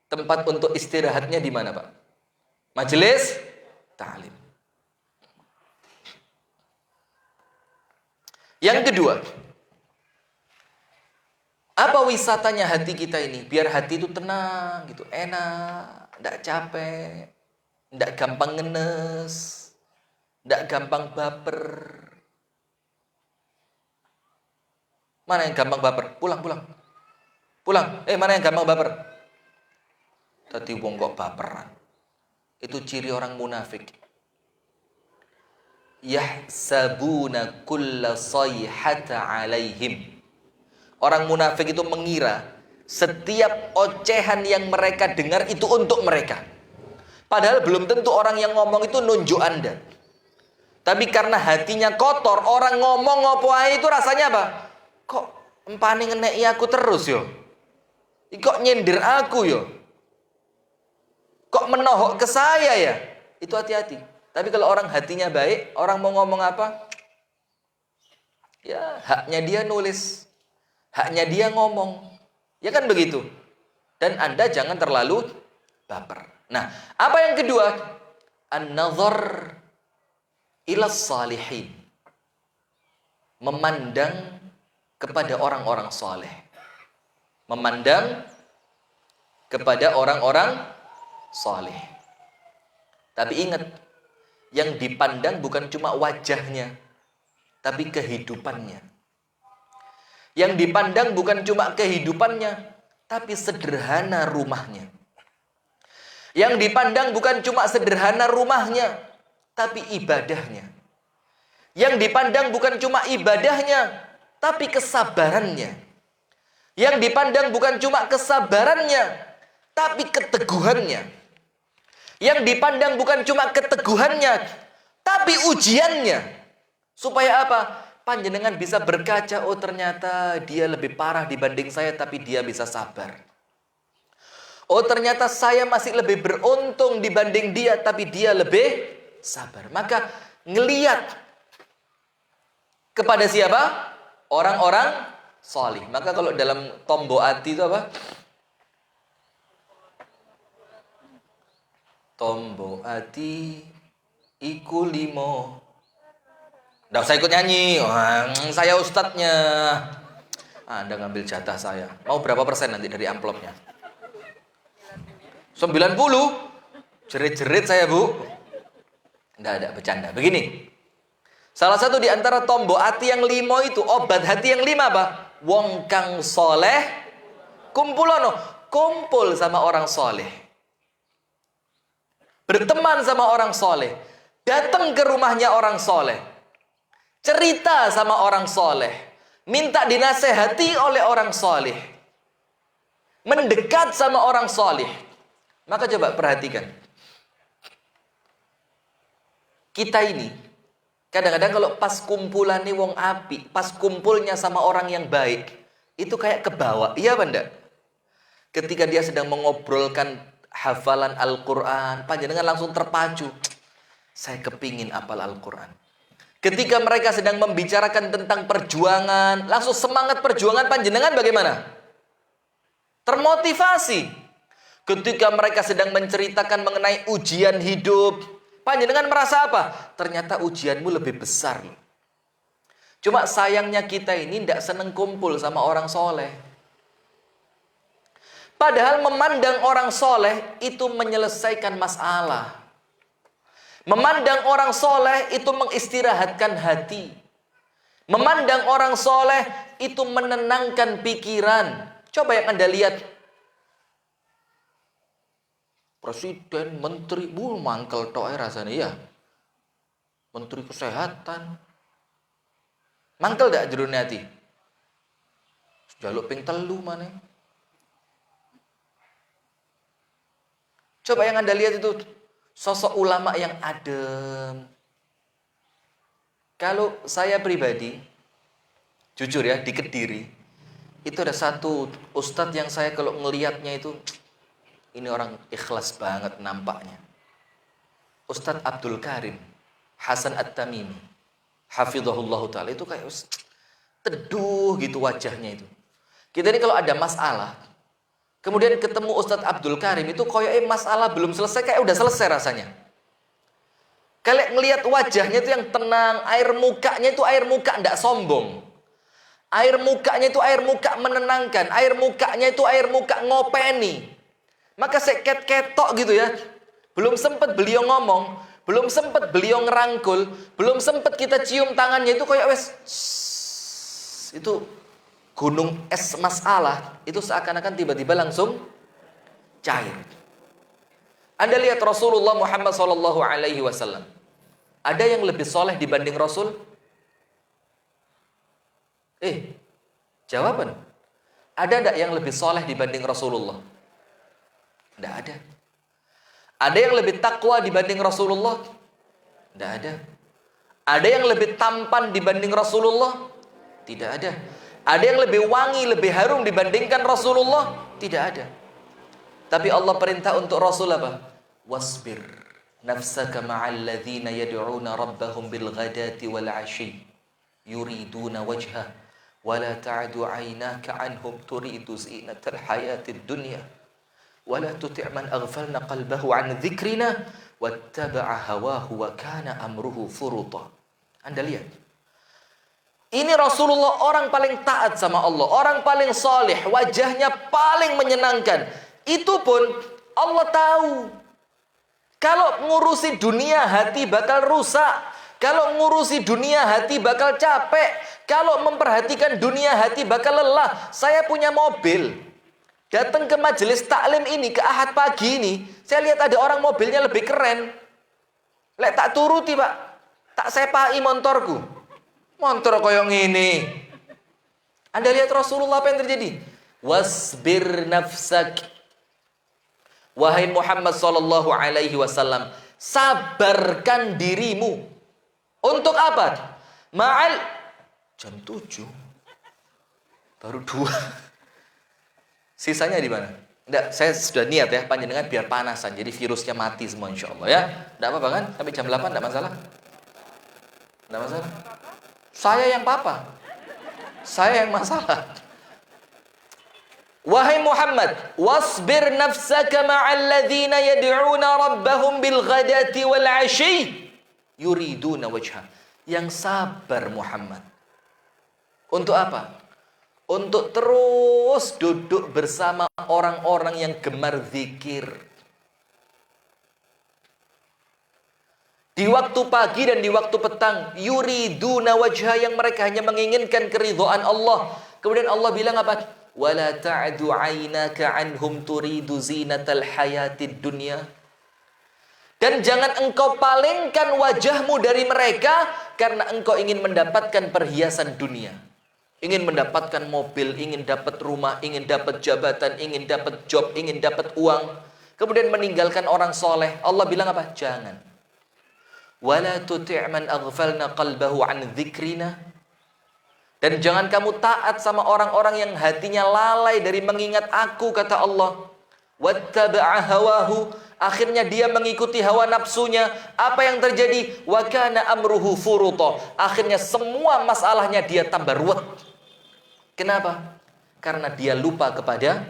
tempat untuk istirahatnya di mana, Pak? Majelis ta'lim. Yang kedua, apa wisatanya hati kita ini? Biar hati itu tenang, gitu, enak, tidak capek, tidak gampang ngenes, tidak gampang baper. Mana yang gampang baper? Pulang. Mana yang gampang baper? Tadi wong kok baperan. Itu ciri orang munafik. Yahsabuna kulla sayhata alaihim. Orang munafik itu mengira setiap ocehan yang mereka dengar itu untuk mereka. Padahal belum tentu orang yang ngomong itu nunjuk Anda. Tapi karena hatinya kotor, orang ngomong ngopo ae itu rasanya apa? Kok empane ngeneki aku terus yo? Kok nyindir aku yo? Kok menohok ke saya ya? Itu hati-hati. Tapi kalau orang hatinya baik, orang mau ngomong apa? Ya, haknya dia nulis. Haknya dia ngomong. Ya kan begitu. Dan Anda jangan terlalu baper. Nah, apa yang kedua? An-nazar ila salihin. Memandang kepada orang-orang saleh. Memandang kepada orang-orang saleh. Tapi ingat, yang dipandang bukan cuma wajahnya, tapi kehidupannya. Yang dipandang bukan cuma kehidupannya, tapi sederhana rumahnya. Yang dipandang bukan cuma sederhana rumahnya, tapi ibadahnya. Yang dipandang bukan cuma ibadahnya, tapi kesabarannya. Yang dipandang bukan cuma kesabarannya, tapi keteguhannya. Yang dipandang bukan cuma keteguhannya, tapi ujiannya. Supaya apa? Panjenengan bisa berkaca, oh ternyata dia lebih parah dibanding saya, tapi dia bisa sabar. Oh ternyata saya masih lebih beruntung dibanding dia, tapi dia lebih sabar. Maka ngeliat kepada siapa? Orang-orang solih. Maka kalau dalam tombo ati itu apa? Tombo ati iku limo. Nggak usah ikut nyanyi. Wah, saya ustadznya. Anda ngambil jatah saya. Mau berapa persen nanti dari amplopnya? 90. Jerit-jerit saya, Bu. Nggak ada, bercanda. Begini. Salah satu di antara tombo ati yang limo itu, obat hati yang lima apa? Wong kang soleh kumpulono. Kumpul sama orang soleh. Berteman sama orang soleh. Datang ke rumahnya orang soleh. Cerita sama orang soleh. Minta dinasehati oleh orang soleh. Mendekat sama orang soleh. Maka coba perhatikan. Kita ini, kadang-kadang kalau pas kumpulan nih wong api, pas kumpulnya sama orang yang baik, itu kayak kebawa. Iya apa enggak? Ketika dia sedang mengobrolkan hafalan Al-Quran, panjenengan langsung terpacu. Saya kepingin hafal Al-Quran. Ketika mereka sedang membicarakan tentang perjuangan, langsung semangat perjuangan panjenengan bagaimana? Termotivasi. Ketika mereka sedang menceritakan mengenai ujian hidup, panjenengan merasa apa? Ternyata ujianmu lebih besar. Cuma sayangnya kita ini tidak seneng kumpul sama orang soleh. Padahal memandang orang soleh itu menyelesaikan masalah. Memandang orang soleh itu mengistirahatkan hati. Memandang orang soleh itu menenangkan pikiran. Coba yang Anda lihat. Presiden, menteri, mangkel toh rasanya ya. Menteri kesehatan. Mangkel gak jerone hati? Jaluk ping telu mana? Coba yang Anda lihat itu sosok ulama yang adem. Kalau saya pribadi, jujur ya, di Kediri, itu ada satu ustadz yang saya kalau ngelihatnya itu, ini orang ikhlas banget nampaknya. Ustadz Abdul Karim Hasan At-Tamimi, hafizahullah ta'ala, itu kayak teduh gitu wajahnya itu. Kita ini kalau ada masalah, kemudian ketemu Ustadz Abdul Karim, itu kayak masalah belum selesai, kayak udah selesai rasanya. Kalian ngelihat wajahnya itu yang tenang, air mukanya itu air muka ndak sombong. Air mukanya itu air muka menenangkan, air mukanya itu air muka ngopeni. Maka seket-ketok gitu ya. Belum sempat beliau ngomong, belum sempat beliau ngerangkul, belum sempat kita cium tangannya itu kayak wes itu gunung es masalah itu seakan-akan tiba-tiba langsung cair. Anda lihat Rasulullah Muhammad SAW. Ada yang lebih soleh dibanding Rasul? Jawaban. Ada enggak yang lebih soleh dibanding Rasulullah? Tidak ada. Ada yang lebih takwa dibanding Rasulullah? Tidak ada. Ada yang lebih tampan dibanding Rasulullah? Tidak ada. Ada yang lebih wangi, lebih harum dibandingkan Rasulullah? Tidak ada. Tapi Allah perintah untuk Rasul apa? Wasbir nafsaka ma'al ladzina yad'una rabbahum bil ghadati wal 'ashi yuriduna wajha wa la ta'du 'ainaka 'anhum turidu zinatal hayatid dunya. Wala tuti' man aghfalna qalbahu an dzikrina wattaba'a hawahu wa kana amruhu furuta. Anda lihat. Ini Rasulullah orang paling taat sama Allah, orang paling saleh, wajahnya paling menyenangkan. Itu pun Allah tahu. Kalau ngurusi dunia hati bakal rusak. Kalau ngurusi dunia hati bakal capek. Kalau memperhatikan dunia hati bakal lelah. Saya punya mobil. Datang ke majelis taklim ini, ke Ahad pagi ini, saya lihat ada orang mobilnya lebih keren. Lek tak turuti, Pak. Tak sepai montorku. Montor koyong ini. Anda lihat Rasulullah apa yang terjadi? Wasbir nafsak. Wahai Muhammad sallallahu alaihi wasallam, sabarkan dirimu. Untuk apa? Ma'al jam 7. Baru 2. Sisanya di mana? Enggak, saya sudah niat ya, panjenengan biar panasan. Jadi virusnya mati semua insyaallah ya. Enggak apa-apa kan? Sampai jam 8 enggak masalah. Enggak masalah. Saya yang papa. Saya yang masalah. Wahai Muhammad, wasbir nafsaka ma'al ladzina yad'una rabbahum bil ghadati wal 'ashi yuriduna wajha. Yang sabar Muhammad. Untuk apa? Untuk terus duduk bersama orang-orang yang gemar zikir. Di waktu pagi dan di waktu petang, yuriduna wajha, yang mereka hanya menginginkan keridhaan Allah. Kemudian Allah bilang apa? Wala ta'du 'ainaka 'anhum turidu zinatal hayatid dunya. Dan jangan engkau palingkan wajahmu dari mereka karena engkau ingin mendapatkan perhiasan dunia. Ingin mendapatkan mobil, ingin dapat rumah, ingin dapat jabatan, ingin dapat job, ingin dapat uang. Kemudian meninggalkan orang soleh. Allah bilang apa? Jangan. Wala tuti' man aghfalna qalbahu an dzikrina. Dan jangan kamu taat sama orang-orang yang hatinya lalai dari mengingat aku, kata Allah. Wattaba'a hawahu. Akhirnya dia mengikuti hawa nafsunya. Apa yang terjadi? Wa kana amruhu furuta. Akhirnya semua masalahnya dia tambah ruwet. Kenapa? Karena dia lupa kepada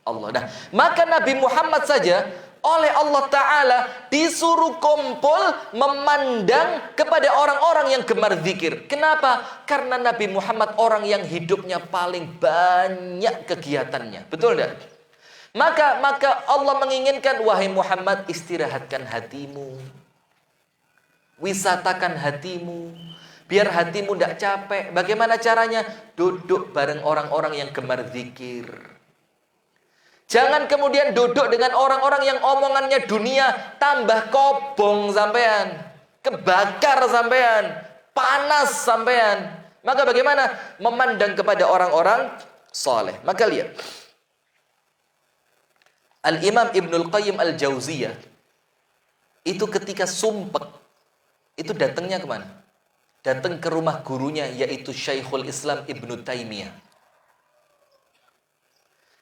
Allah. Nah, maka Nabi Muhammad saja oleh Allah Ta'ala disuruh kumpul memandang kepada orang-orang yang gemar zikir. Kenapa? Karena Nabi Muhammad orang yang hidupnya paling banyak kegiatannya. Betul tidak? Maka Allah menginginkan, wahai Muhammad, istirahatkan hatimu. Wisatakan hatimu. Biar hatimu tidak capek. Bagaimana caranya? Duduk bareng orang-orang yang gemar zikir. Jangan kemudian duduk dengan orang-orang yang omongannya dunia. Tambah kobong sampean. Kebakar sampean. Panas sampean. Maka bagaimana? Memandang kepada orang-orang soleh. Maka lihat. Al-Imam Ibnul Qayyim Al-Jauziyah itu ketika sumpek itu datangnya kemana? Datang ke rumah gurunya, yaitu Syekhul Islam Ibnu Taimiyah.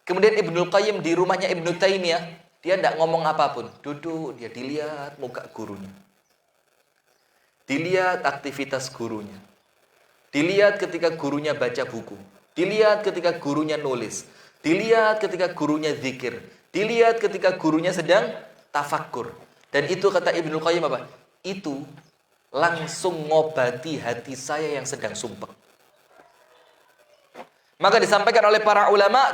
Kemudian Ibnul Qayyim di rumahnya Ibnu Taimiyah, dia tidak ngomong apapun, duduk, dia dilihat muka gurunya, dilihat aktivitas gurunya, dilihat ketika gurunya baca buku, dilihat ketika gurunya nulis, dilihat ketika gurunya zikir, dilihat ketika gurunya sedang tafakkur. Dan itu kata Ibnul Qayyim apa? Itu langsung ngobati hati saya yang sedang sumpek. Maka disampaikan oleh para ulama,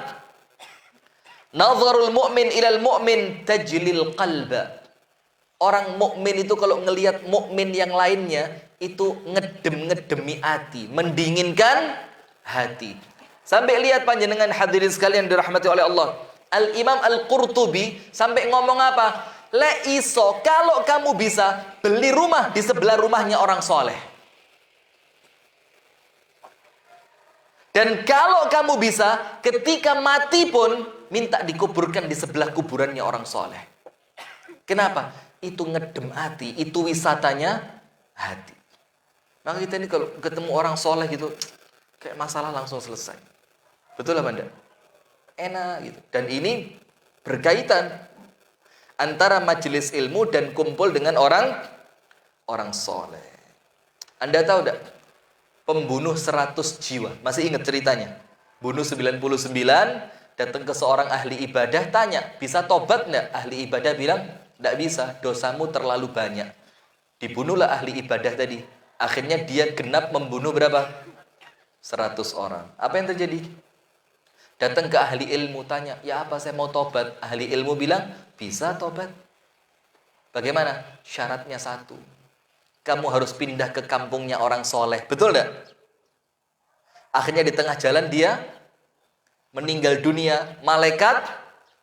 nazarul mu'min ilal mu'min tajlil qalba. Orang mukmin itu kalau ngelihat mukmin yang lainnya itu ngedemi hati, mendinginkan hati. Sampai lihat panjenengan hadirin sekalian dirahmati oleh Allah. Al-Imam Al-Qurtubi sampai ngomong apa? Le iso, kalau kamu bisa beli rumah di sebelah rumahnya orang soleh. Dan kalau kamu bisa, ketika mati pun minta dikuburkan di sebelah kuburannya orang soleh. Kenapa? Itu ngedem hati, itu wisatanya hati. Maka kita ini kalau ketemu orang soleh gitu, kayak masalah langsung selesai. Betul apa enggak? Enak gitu. Dan ini berkaitan antara majelis ilmu dan kumpul dengan orang soleh. Anda tahu enggak? Pembunuh 100 jiwa. Masih ingat ceritanya? Bunuh 99, datang ke seorang ahli ibadah, tanya, bisa tobat enggak? Ahli ibadah bilang, enggak bisa, dosamu terlalu banyak. Dibunuhlah ahli ibadah tadi. Akhirnya dia genap membunuh berapa? 100 orang. Apa yang terjadi? Datang ke ahli ilmu, tanya, ya apa saya mau tobat? Ahli ilmu bilang, bisa tobat. Bagaimana? Syaratnya satu. Kamu harus pindah ke kampungnya orang soleh. Betul enggak? Akhirnya di tengah jalan dia meninggal dunia. Malaikat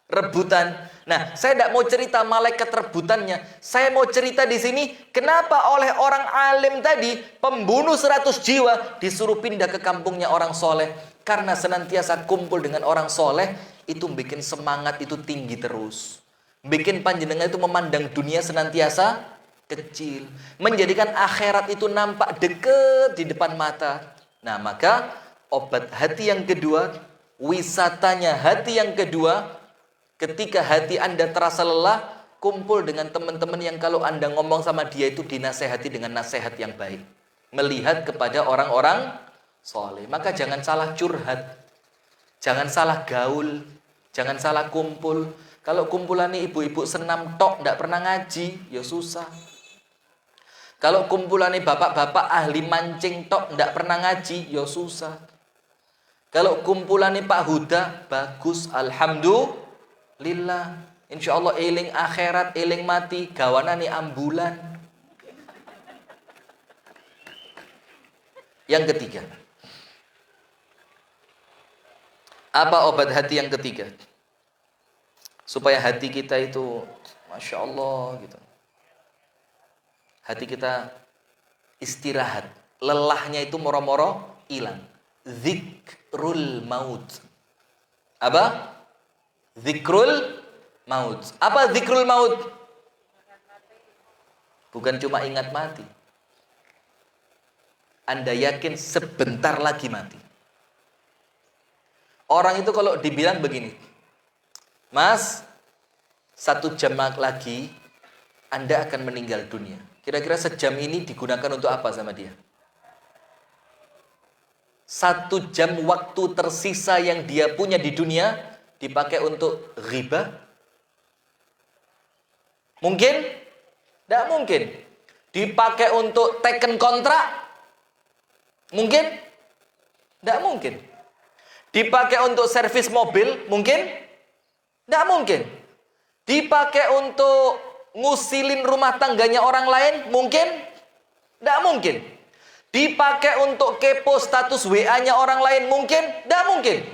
rebutan. Nah, saya tidak mau cerita malaikat rebutannya. Saya mau cerita di sini, kenapa oleh orang alim tadi, pembunuh 100 jiwa, disuruh pindah ke kampungnya orang soleh. Karena senantiasa kumpul dengan orang soleh, itu bikin semangat itu tinggi terus. Bikin panjenengan itu memandang dunia senantiasa kecil. Menjadikan akhirat itu nampak dekat di depan mata. Nah, maka obat hati yang kedua, wisatanya hati yang kedua, ketika hati Anda terasa lelah, kumpul dengan teman-teman yang kalau Anda ngomong sama dia itu dinasehati dengan nasihat yang baik. Melihat kepada orang-orang soleh. Maka jangan salah curhat, jangan salah gaul, jangan salah kumpul. Kalau kumpulannya ibu-ibu senam tok, tidak pernah ngaji, ya susah. Kalau kumpulannya bapak-bapak ahli mancing tok, tidak pernah ngaji, ya susah. Kalau kumpulannya Pak Huda, bagus, alhamdulillah. Insya Allah eling akhirat, eling mati, gawanani ambulan. Yang ketiga, apa obat hati yang ketiga? Supaya hati kita itu, Masya Allah gitu. Hati kita istirahat. Lelahnya itu moro-moro hilang. Zikrul maut. Apa? Zikrul maut. Apa zikrul maut? Bukan cuma ingat mati. Anda yakin sebentar lagi mati. Orang itu kalau dibilang begini, Mas, 1 jam lagi Anda akan meninggal dunia. Kira-kira sejam ini digunakan untuk apa sama dia? 1 jam waktu tersisa yang dia punya di dunia dipakai untuk riba? Mungkin? Tidak mungkin. Dipakai untuk teken kontrak? Mungkin? Tidak mungkin. Dipakai untuk servis mobil? Mungkin? Tidak mungkin. Dipakai untuk ngusilin rumah tangganya orang lain? Mungkin? Tidak mungkin. Dipakai untuk kepo status WA-nya orang lain? Mungkin? Tidak mungkin.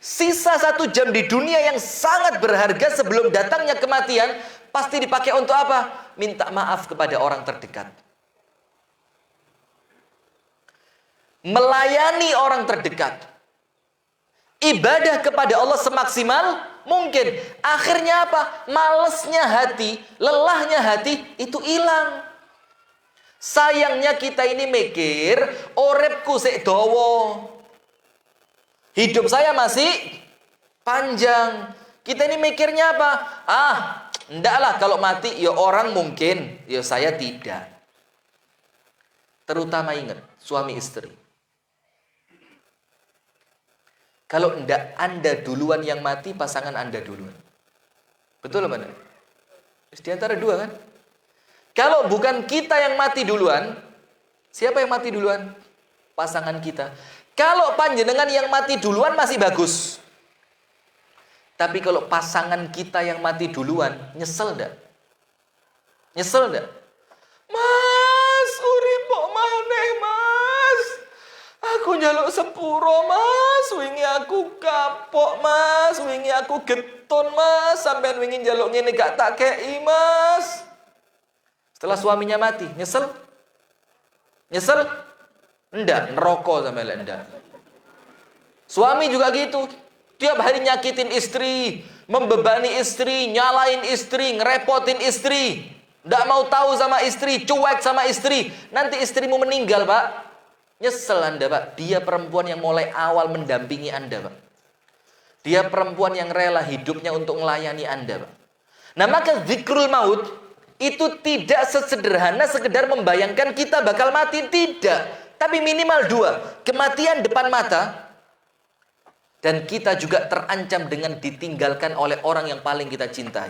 Sisa 1 jam di dunia yang sangat berharga sebelum datangnya kematian, pasti dipakai untuk apa? Minta maaf kepada orang terdekat. Melayani orang terdekat. Ibadah kepada Allah semaksimal mungkin. Akhirnya apa? Malesnya hati, lelahnya hati itu hilang. Sayangnya kita ini mikir, uripku sik dawa. Hidup saya masih panjang. Kita ini mikirnya apa? Ndaklah kalau mati ya orang mungkin, ya saya tidak. Terutama ingat, suami istri. Kalau ndak Anda duluan yang mati, pasangan Anda duluan. Betul apa enggak? Di antara dua kan? Kalau bukan kita yang mati duluan, siapa yang mati duluan? Pasangan kita. Kalau panjenengan yang mati duluan masih bagus. Tapi kalau pasangan kita yang mati duluan, nyesel enggak? Nyesel enggak? Mas, urip kok maneh, Mas. Aku njaluk sepuro, Mas. Wingi aku kapok, Mas. Wingi aku getun, Mas. Sampean wingi njaluk ngene gak tak kei, Mas. Setelah suaminya mati, nyesel? Nyesel? Enggak, neraka sampai enggak. Suami juga gitu. Tiap hari nyakitin istri, membebani istri, nyalain istri, ngerepotin istri. Enggak mau tahu sama istri, cuek sama istri. Nanti istrimu meninggal, Pak. Nyesel Anda, Pak. Dia perempuan yang mulai awal mendampingi Anda, Pak. Dia perempuan yang rela hidupnya untuk melayani Anda, Pak. Nah, maka zikrul maut itu tidak sesederhana sekedar membayangkan kita bakal mati. Tidak. Tapi minimal 2. Kematian depan mata. Dan kita juga terancam dengan ditinggalkan oleh orang yang paling kita cintai.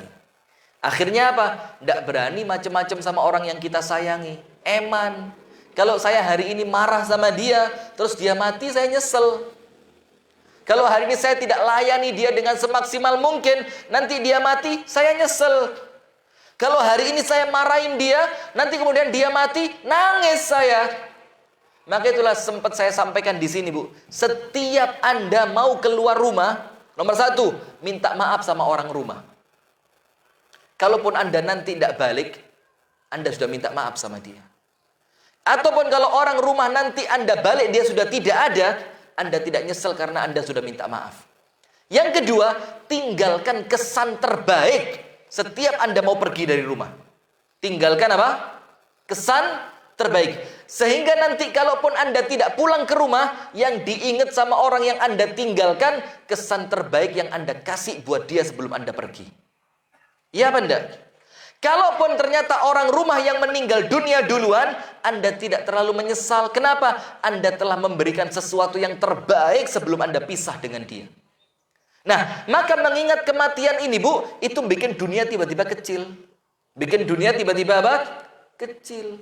Akhirnya apa? Tidak berani macam-macam sama orang yang kita sayangi. Eman. Kalau saya hari ini marah sama dia, terus dia mati, saya nyesel. Kalau hari ini saya tidak layani dia dengan semaksimal mungkin, nanti dia mati, saya nyesel. Kalau hari ini saya marahin dia, nanti kemudian dia mati, nangis saya. Maka itulah sempat saya sampaikan di sini, Bu. Setiap Anda mau keluar rumah, nomor 1, minta maaf sama orang rumah. Kalaupun Anda nanti tidak balik, Anda sudah minta maaf sama dia. Ataupun kalau orang rumah nanti Anda balik, dia sudah tidak ada, Anda tidak nyesel karena Anda sudah minta maaf. Yang kedua, tinggalkan kesan terbaik setiap Anda mau pergi dari rumah. Tinggalkan apa? Kesan terbaik. Sehingga nanti kalaupun Anda tidak pulang ke rumah, yang diingat sama orang yang Anda tinggalkan, kesan terbaik yang Anda kasih buat dia sebelum Anda pergi. Iya apa enggak? Kalaupun ternyata orang rumah yang meninggal dunia duluan, Anda tidak terlalu menyesal. Kenapa? Anda telah memberikan sesuatu yang terbaik sebelum Anda pisah dengan dia. Nah, maka mengingat kematian ini, Bu, itu bikin dunia tiba-tiba kecil. Bikin dunia tiba-tiba apa? Kecil.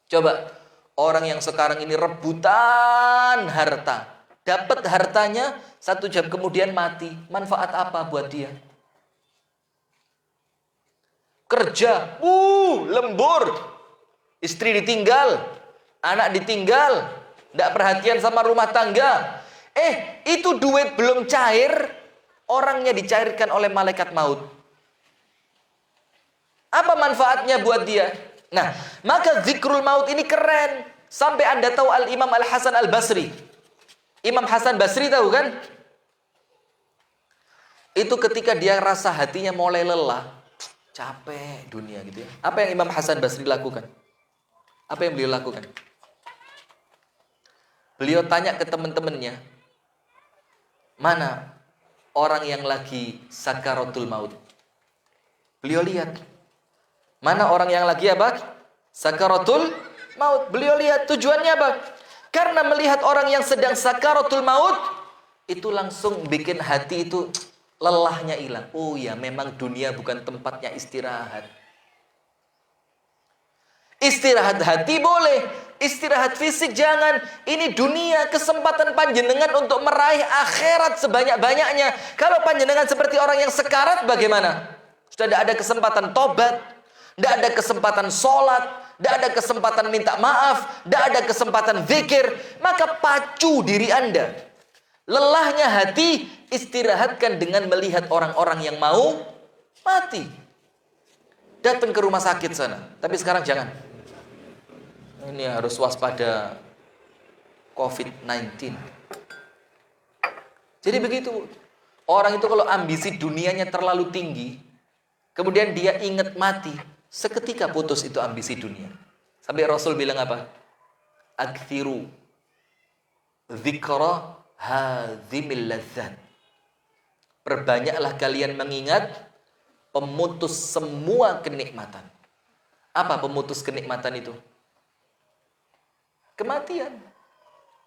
Coba, orang yang sekarang ini rebutan harta. Dapat hartanya, 1 jam kemudian mati. Manfaat apa buat dia? Kerja, lembur. Istri ditinggal, anak ditinggal, tidak perhatian sama rumah tangga. Itu duit belum cair, orangnya dicairkan oleh malaikat maut. Apa manfaatnya buat dia? Nah, maka zikrul maut ini keren. Sampai Anda tahu Al-Imam Al-Hasan Al-Basri. Imam Hasan Basri tahu kan? Itu ketika dia rasa hatinya mulai lelah, capek dunia gitu ya. Apa yang Imam Hasan Basri lakukan? Apa yang beliau lakukan? Beliau tanya ke teman-temannya, mana orang yang lagi sakaratul maut? Beliau lihat. Mana orang yang lagi apa? Sakaratul maut. Beliau lihat. Tujuannya apa? Karena melihat orang yang sedang sakaratul maut, itu langsung bikin hati itu lelahnya hilang. Oh ya, memang dunia bukan tempatnya istirahat. Istirahat hati boleh, istirahat fisik jangan. Ini dunia, kesempatan panjenengan untuk meraih akhirat sebanyak-banyaknya. Kalau panjenengan seperti orang yang sekarat, bagaimana? Sudah tidak ada kesempatan tobat, tidak ada kesempatan sholat, tidak ada kesempatan minta maaf, tidak ada kesempatan zikir. Maka pacu diri Anda. Lelahnya hati, istirahatkan dengan melihat orang-orang yang mau mati. Datang ke rumah sakit sana. Tapi sekarang jangan. Ini harus waspada COVID-19. Jadi begitu. Orang itu kalau ambisi dunianya terlalu tinggi, kemudian dia ingat mati, seketika putus itu ambisi dunia. Sampai Rasul bilang apa? Aktsiru dzikra hadzimil ladzat. Perbanyaklah kalian mengingat pemutus semua kenikmatan. Apa pemutus kenikmatan itu? Kematian.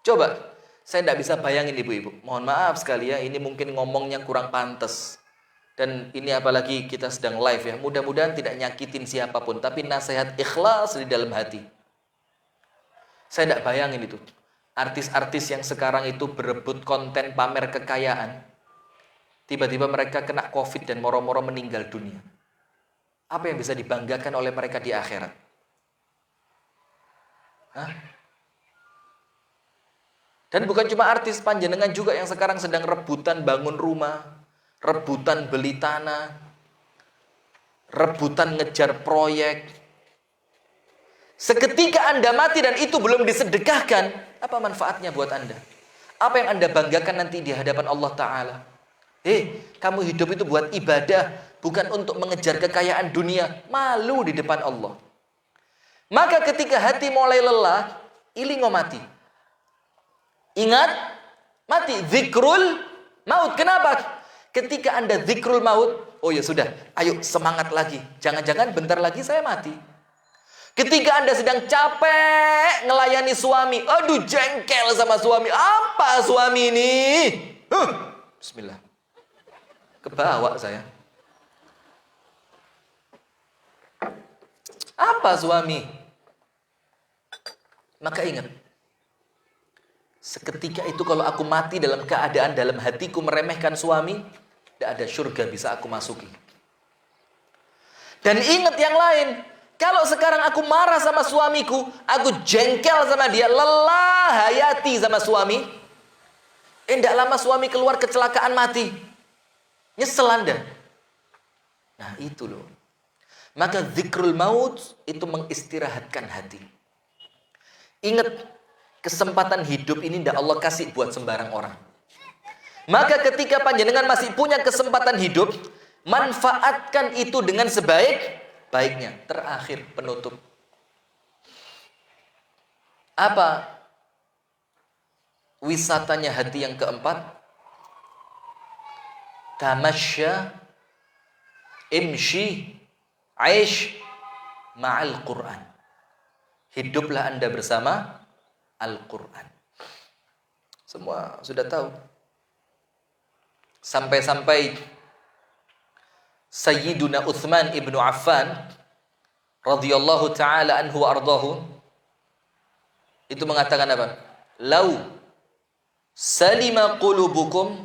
Coba, saya tidak bisa bayangin ibu-ibu. Mohon maaf sekali ya, ini mungkin ngomongnya kurang pantas. Dan ini apalagi kita sedang live ya. Mudah-mudahan tidak nyakitin siapapun. Tapi nasihat ikhlas di dalam hati. Saya tidak bayangin itu. Artis-artis yang sekarang itu berebut konten pamer kekayaan. Tiba-tiba mereka kena COVID dan moro-moro meninggal dunia. Apa yang bisa dibanggakan oleh mereka di akhirat? Hah? Dan bukan cuma artis, panjenengan juga yang sekarang sedang rebutan bangun rumah, rebutan beli tanah, rebutan ngejar proyek. Seketika Anda mati dan itu belum disedekahkan, apa manfaatnya buat Anda? Apa yang Anda banggakan nanti di hadapan Allah Ta'ala? Kamu hidup itu buat ibadah, bukan untuk mengejar kekayaan dunia. Malu di depan Allah. Maka ketika hati mulai lelah, ilingo mati. Ingat, mati. Zikrul maut. Kenapa? Ketika Anda zikrul maut, oh ya sudah, ayo semangat lagi. Jangan-jangan bentar lagi saya mati. Ketika Anda sedang capek ngelayani suami, aduh jengkel sama suami. Apa suami ini? Bismillah. Kebawa saya. Apa suami? Maka ingat, seketika itu kalau aku mati dalam keadaan dalam hatiku meremehkan suami, tidak ada surga bisa aku masuki. Dan ingat yang lain, kalau sekarang aku marah sama suamiku, aku jengkel sama dia, lelah hayati sama suami, tidak lama suami keluar kecelakaan mati, nyesel Anda. Nah itu loh. Maka zikrul maut itu mengistirahatkan hati. Ingat, Kesempatan hidup ini tidak Allah kasih buat sembarang orang. Maka ketika panjenengan masih punya kesempatan hidup, manfaatkan itu dengan sebaik-baiknya. Terakhir, penutup. Apa wisatanya hati yang keempat? Tamasya, imshi, aish, ma'al Qur'an. Hiduplah Anda bersama Al-Quran. Semua sudah tahu. Sampai-sampai Sayyiduna Uthman ibnu Affan radhiyallahu ta'ala anhu wa ardahu itu mengatakan apa? Lau salima qulubukum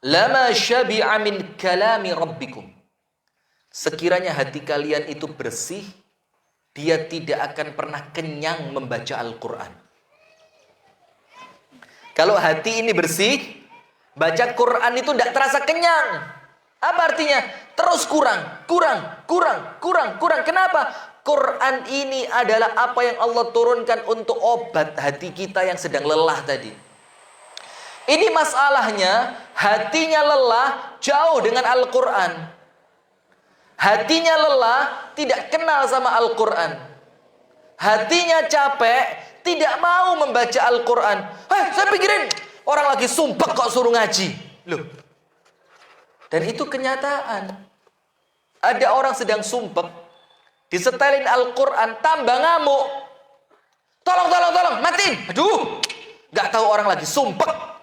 lama syabi'a min kalami rabbikum. Sekiranya hati kalian itu bersih, dia tidak akan pernah kenyang membaca Al-Quran. Kalau hati ini bersih, baca Quran itu tidak terasa kenyang. Apa artinya? Terus kurang. Kenapa? Quran ini adalah apa yang Allah turunkan untuk obat hati kita yang sedang lelah tadi. Ini masalahnya, hatinya lelah jauh dengan Al-Quran. Hatinya lelah, tidak kenal sama Al-Quran. Hatinya capek, tidak mau membaca Al-Quran. Saya pikirin, orang lagi sumpah kok suruh ngaji. Loh. Dan itu kenyataan. Ada orang sedang sumpah, disetelin Al-Quran, tambah ngamuk. Tolong, matiin. Aduh, gak tahu orang lagi sumpah.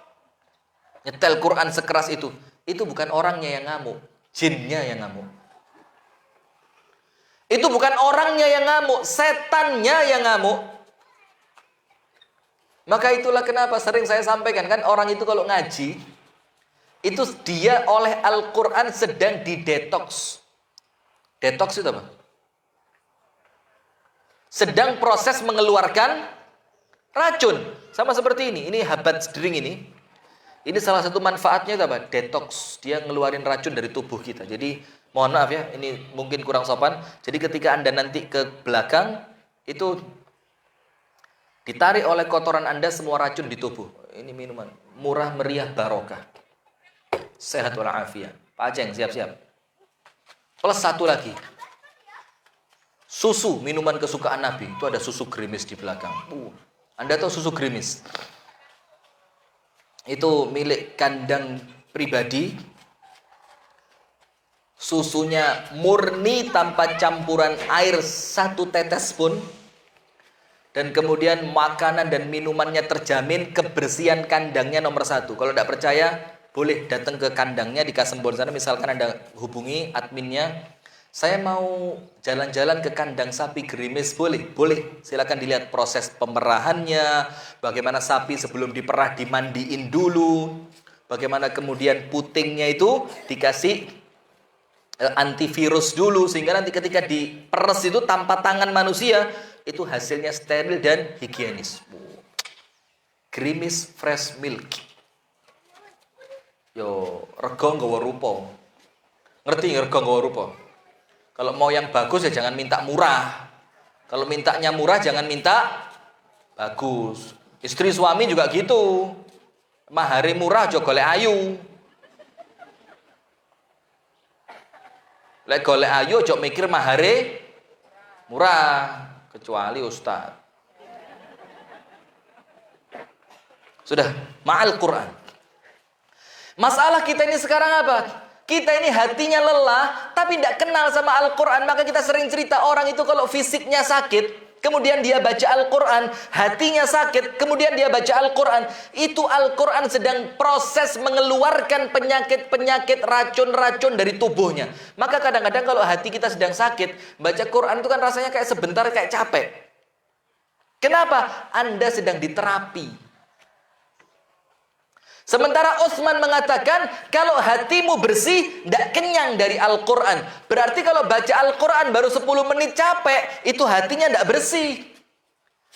Nyetel Quran sekeras itu. Itu bukan orangnya yang ngamuk, jinnya yang ngamuk. Itu bukan orangnya yang ngamuk, setannya yang ngamuk. Maka itulah kenapa sering saya sampaikan, kan orang itu kalau ngaji, itu dia oleh Al-Quran sedang didetoks. Detoks itu apa? Sedang proses mengeluarkan racun. Sama seperti ini habat sedering ini. Ini salah satu manfaatnya itu apa? Detoks. Dia ngeluarin racun dari tubuh kita. Jadi mohon maaf ya, ini mungkin kurang sopan. Jadi ketika Anda nanti ke belakang, itu ditarik oleh kotoran Anda semua racun di tubuh. Ini minuman murah meriah barokah. Sehat walafiat. Pak Aceng siap-siap. Plus satu lagi. Susu, minuman kesukaan Nabi. Itu ada susu gerimis di belakang. Anda tahu susu gerimis? Itu milik kandang pribadi. Susunya murni tanpa campuran air satu tetes pun. Dan kemudian makanan dan minumannya terjamin, kebersihan kandangnya nomor satu. Kalau tidak percaya, boleh datang ke kandangnya di Kasembon sana. Misalkan Anda hubungi adminnya, saya mau jalan-jalan ke kandang sapi gerimis, boleh. Silakan dilihat proses pemerahannya, bagaimana sapi sebelum diperah dimandiin dulu, bagaimana kemudian putingnya itu dikasih antivirus dulu, sehingga nanti ketika diperes itu tanpa tangan manusia, itu hasilnya steril dan higienis. Gerimis fresh milk. Yo, rego nggawa rupa. Ngerti rego nggawa rupa? Kalau mau yang bagus ya jangan minta murah. Kalau mintanya murah jangan minta bagus. Istri suami juga gitu. Mahari murah aja golek ayu. Lek golek ayu aja mikir mahare murah, kecuali ustaz. Sudah, ma'al Quran. Masalah kita ini sekarang apa? Kita ini hatinya lelah, tapi tidak kenal sama Al-Quran. Maka kita sering cerita orang itu kalau fisiknya sakit, kemudian dia baca Al-Quran, hatinya sakit, kemudian dia baca Al-Quran. Itu Al-Quran sedang proses mengeluarkan penyakit-penyakit, racun-racun dari tubuhnya. Maka kadang-kadang kalau hati kita sedang sakit, baca Quran itu kan rasanya kayak sebentar kayak capek. Kenapa? Anda sedang diterapi. Sementara Utsman mengatakan, kalau hatimu bersih, tidak kenyang dari Al-Quran. Berarti kalau baca Al-Quran baru 10 menit capek, itu hatinya tidak bersih.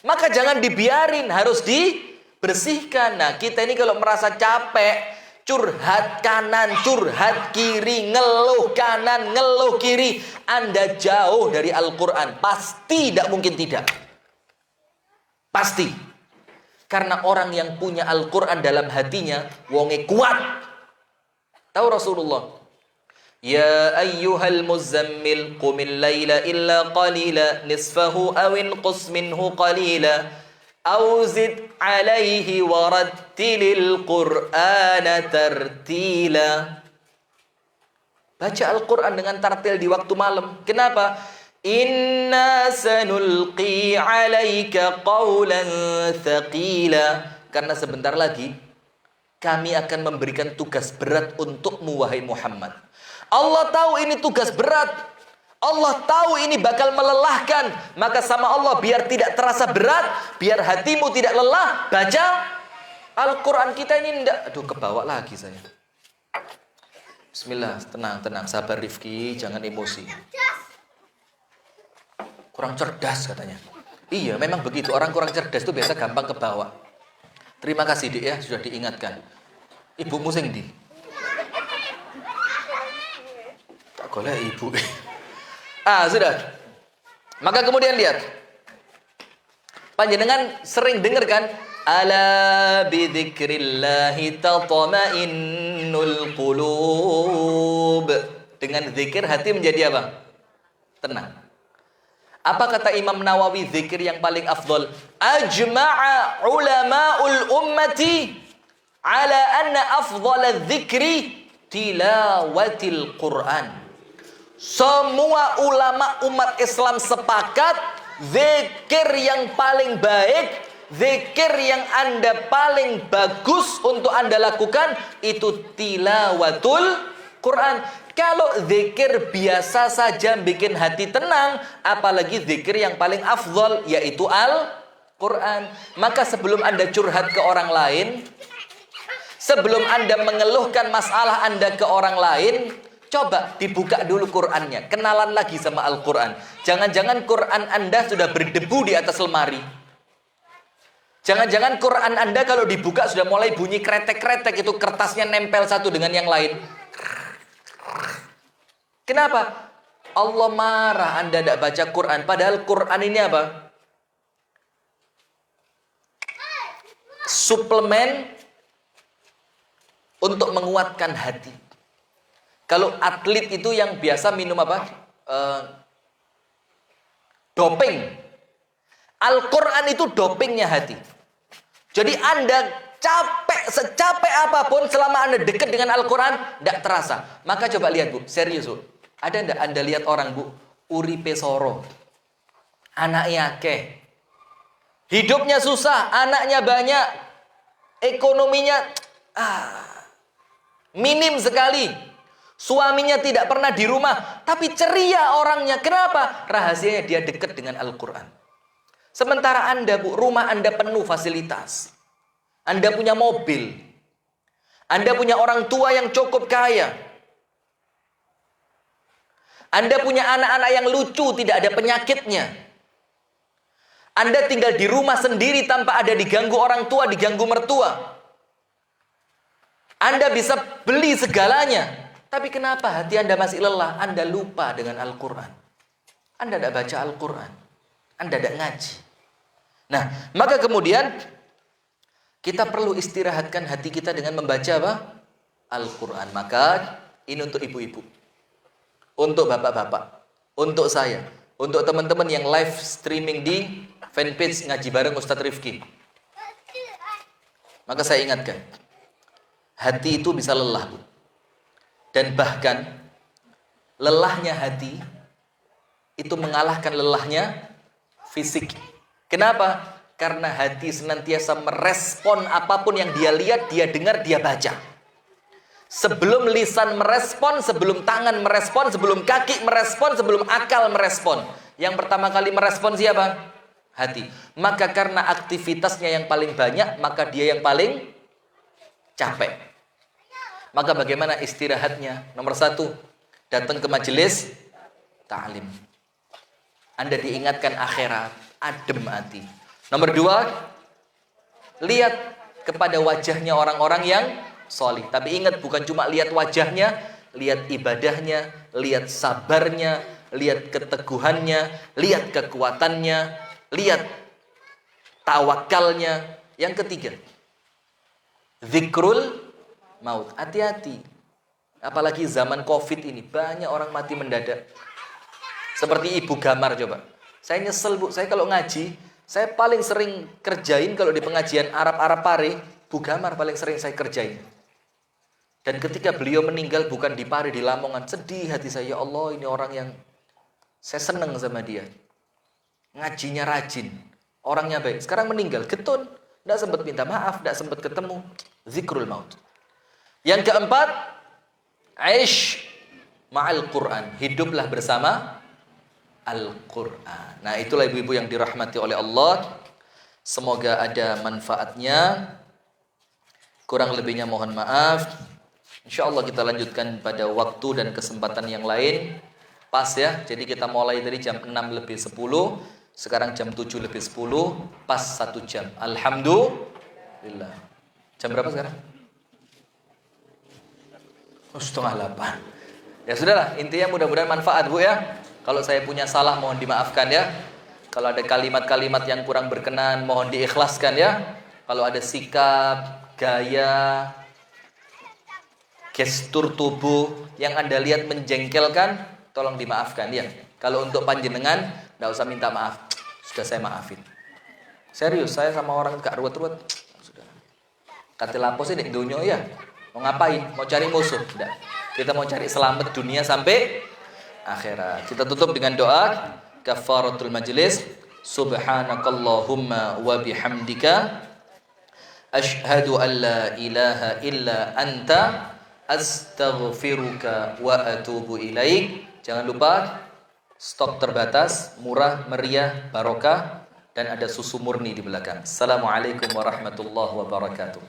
Maka jangan dibiarin, harus dibersihkan. Nah, kita ini kalau merasa capek, curhat kanan, curhat kiri, ngeluh kanan, ngeluh kiri, Anda jauh dari Al-Quran. Pasti tidak mungkin tidak. Pasti. Karena orang yang punya Al-Quran dalam hatinya, wonge kuat. Tahu Rasulullah? Ya ayyuhal muzammil qumil layla illa qalila nisfahu awin qus minhu qalila awzid alaihi warattilil qur'ana tartila. Baca Al-Quran dengan tartil di waktu malam. Kenapa? Inna sanulqi alaika qawlan thaqila. Karena sebentar lagi kami akan memberikan tugas berat untukmu wahai Muhammad. Allah tahu ini tugas berat. Allah tahu ini bakal melelahkan. Maka sama Allah biar tidak terasa berat, biar hatimu tidak lelah, baca Al-Quran kita ini ndak. Aduh, kebawa lagi saya. Bismillah, tenang, sabar Rifki, jangan emosi. Kurang cerdas katanya. Iya, memang begitu. Orang kurang cerdas itu biasa gampang kebawa. Terima kasih, Dik, ya, sudah diingatkan. Ibumu sing ndi? Tak golek ibu. Sudah. Maka kemudian lihat. Panjenengan sering dengar kan? Ala bidzikrillahi tatma'innul qulub. Dengan zikir hati menjadi apa? Tenang. Apa kata Imam Nawawi zikir yang paling afdol? Ajma'a ulama'ul ummati ala anna afdhala dzikri tilawatil Qur'an. Semua ulama umat Islam sepakat zikir yang paling baik, zikir yang Anda paling bagus untuk Anda lakukan itu tilawatul Quran. Kalau zikir biasa saja bikin hati tenang, apalagi zikir yang paling afdol yaitu Al-Quran. Maka sebelum Anda curhat ke orang lain, sebelum Anda mengeluhkan masalah Anda ke orang lain, coba dibuka dulu Qurannya, kenalan lagi sama Al-Quran. Jangan-jangan Quran Anda sudah berdebu di atas lemari. Jangan-jangan Quran Anda kalau dibuka sudah mulai bunyi kretek-kretek, itu kertasnya nempel satu dengan yang lain. Kenapa? Allah marah Anda tidak baca Quran. Padahal Quran ini apa? Suplemen untuk menguatkan hati. Kalau atlet itu yang biasa minum apa? Doping. Al-Quran itu dopingnya hati. Jadi Anda secapek apapun selama Anda dekat dengan Al-Quran, tidak terasa. Maka coba lihat, Bu, serius, Bu. Ada tidak Anda lihat orang, Bu, uripe soro, anaknya akeh, hidupnya susah, anaknya banyak, ekonominya minim sekali, suaminya tidak pernah di rumah, tapi ceria orangnya. Kenapa? Rahasianya dia dekat dengan Al-Quran. Sementara Anda, Bu, rumah Anda penuh fasilitas. Anda punya mobil. Anda punya orang tua yang cukup kaya. Anda punya anak-anak yang lucu, tidak ada penyakitnya. Anda tinggal di rumah sendiri tanpa ada diganggu orang tua, diganggu mertua. Anda bisa beli segalanya. Tapi kenapa hati Anda masih lelah? Anda lupa dengan Al-Quran. Anda tidak baca Al-Quran. Anda tidak ngaji. Nah, maka kemudian kita perlu istirahatkan hati kita dengan membaca apa? Al-Quran. Maka ini untuk ibu-ibu, untuk bapak-bapak, untuk saya, untuk teman-teman yang live streaming di fanpage Ngaji Bareng Ustadz Rifki. Maka saya ingatkan, hati itu bisa lelah, Bu. Dan bahkan lelahnya hati itu mengalahkan lelahnya fisik. Kenapa? Karena hati senantiasa merespon apapun yang dia lihat, dia dengar, dia baca. Sebelum lisan merespon, sebelum tangan merespon, sebelum kaki merespon, sebelum akal merespon. Yang pertama kali merespon siapa? Hati. Maka karena aktivitasnya yang paling banyak, maka dia yang paling capek. Maka bagaimana istirahatnya? Nomor 1, datang ke majelis ta'lim. Anda diingatkan akhirat, adem hati. Nomor 2, lihat kepada wajahnya orang-orang yang solih. Tapi ingat, bukan cuma lihat wajahnya, lihat ibadahnya, lihat sabarnya, lihat keteguhannya, lihat kekuatannya, lihat tawakalnya. Yang ketiga, zikrul maut. Hati-hati. Apalagi zaman Covid ini, banyak orang mati mendadak. Seperti Ibu Gamar coba. Saya nyesel Bu, saya kalau ngaji, saya paling sering kerjain kalau di pengajian Arab-Arab Pare, Bu Gamar paling sering saya kerjain. Dan ketika beliau meninggal bukan di Pare, di Lamongan, sedih hati saya. Ya Allah, ini orang yang saya senang sama dia. Ngajinya rajin, orangnya baik. Sekarang meninggal, getun. Tidak sempat minta maaf, tidak sempat ketemu. Zikrul maut. Yang keempat, aish ma'al Quran. Hiduplah bersama Al-Quran. Nah, itulah ibu-ibu yang dirahmati oleh Allah. Semoga ada manfaatnya. Kurang lebihnya mohon maaf. Insya Allah kita lanjutkan pada waktu dan kesempatan yang lain. Pas ya, jadi kita mulai dari jam 6:10. Sekarang jam 7:10. Pas 1 jam. Alhamdulillah. Jam berapa sekarang? 7:30. Ya sudahlah, intinya mudah-mudahan manfaat Bu ya. Kalau saya punya salah mohon dimaafkan ya. Kalau ada kalimat-kalimat yang kurang berkenan mohon diikhlaskan ya. Kalau ada sikap, gaya, gestur tubuh yang Anda lihat menjengkelkan, tolong dimaafkan ya. Kalau untuk panjenengan, tidak usah minta maaf. Sudah saya maafin. Serius, saya sama orang gak ruwet-ruwet. Sudah. Kata lapo sih di dunia ya. Mau ngapain? Mau cari musuh? Tidak. Kita mau cari selamat dunia sampai akhirat. Kita tutup dengan doa kafaratul majlis. Subhanakallahumma wa bihamdika asyhadu an la ilaha illa anta astaghfiruka wa atubu ilaik. Jangan lupa stok terbatas, murah, meriah, barokah, dan ada susu murni di belakang. Assalamualaikum warahmatullahi wabarakatuh.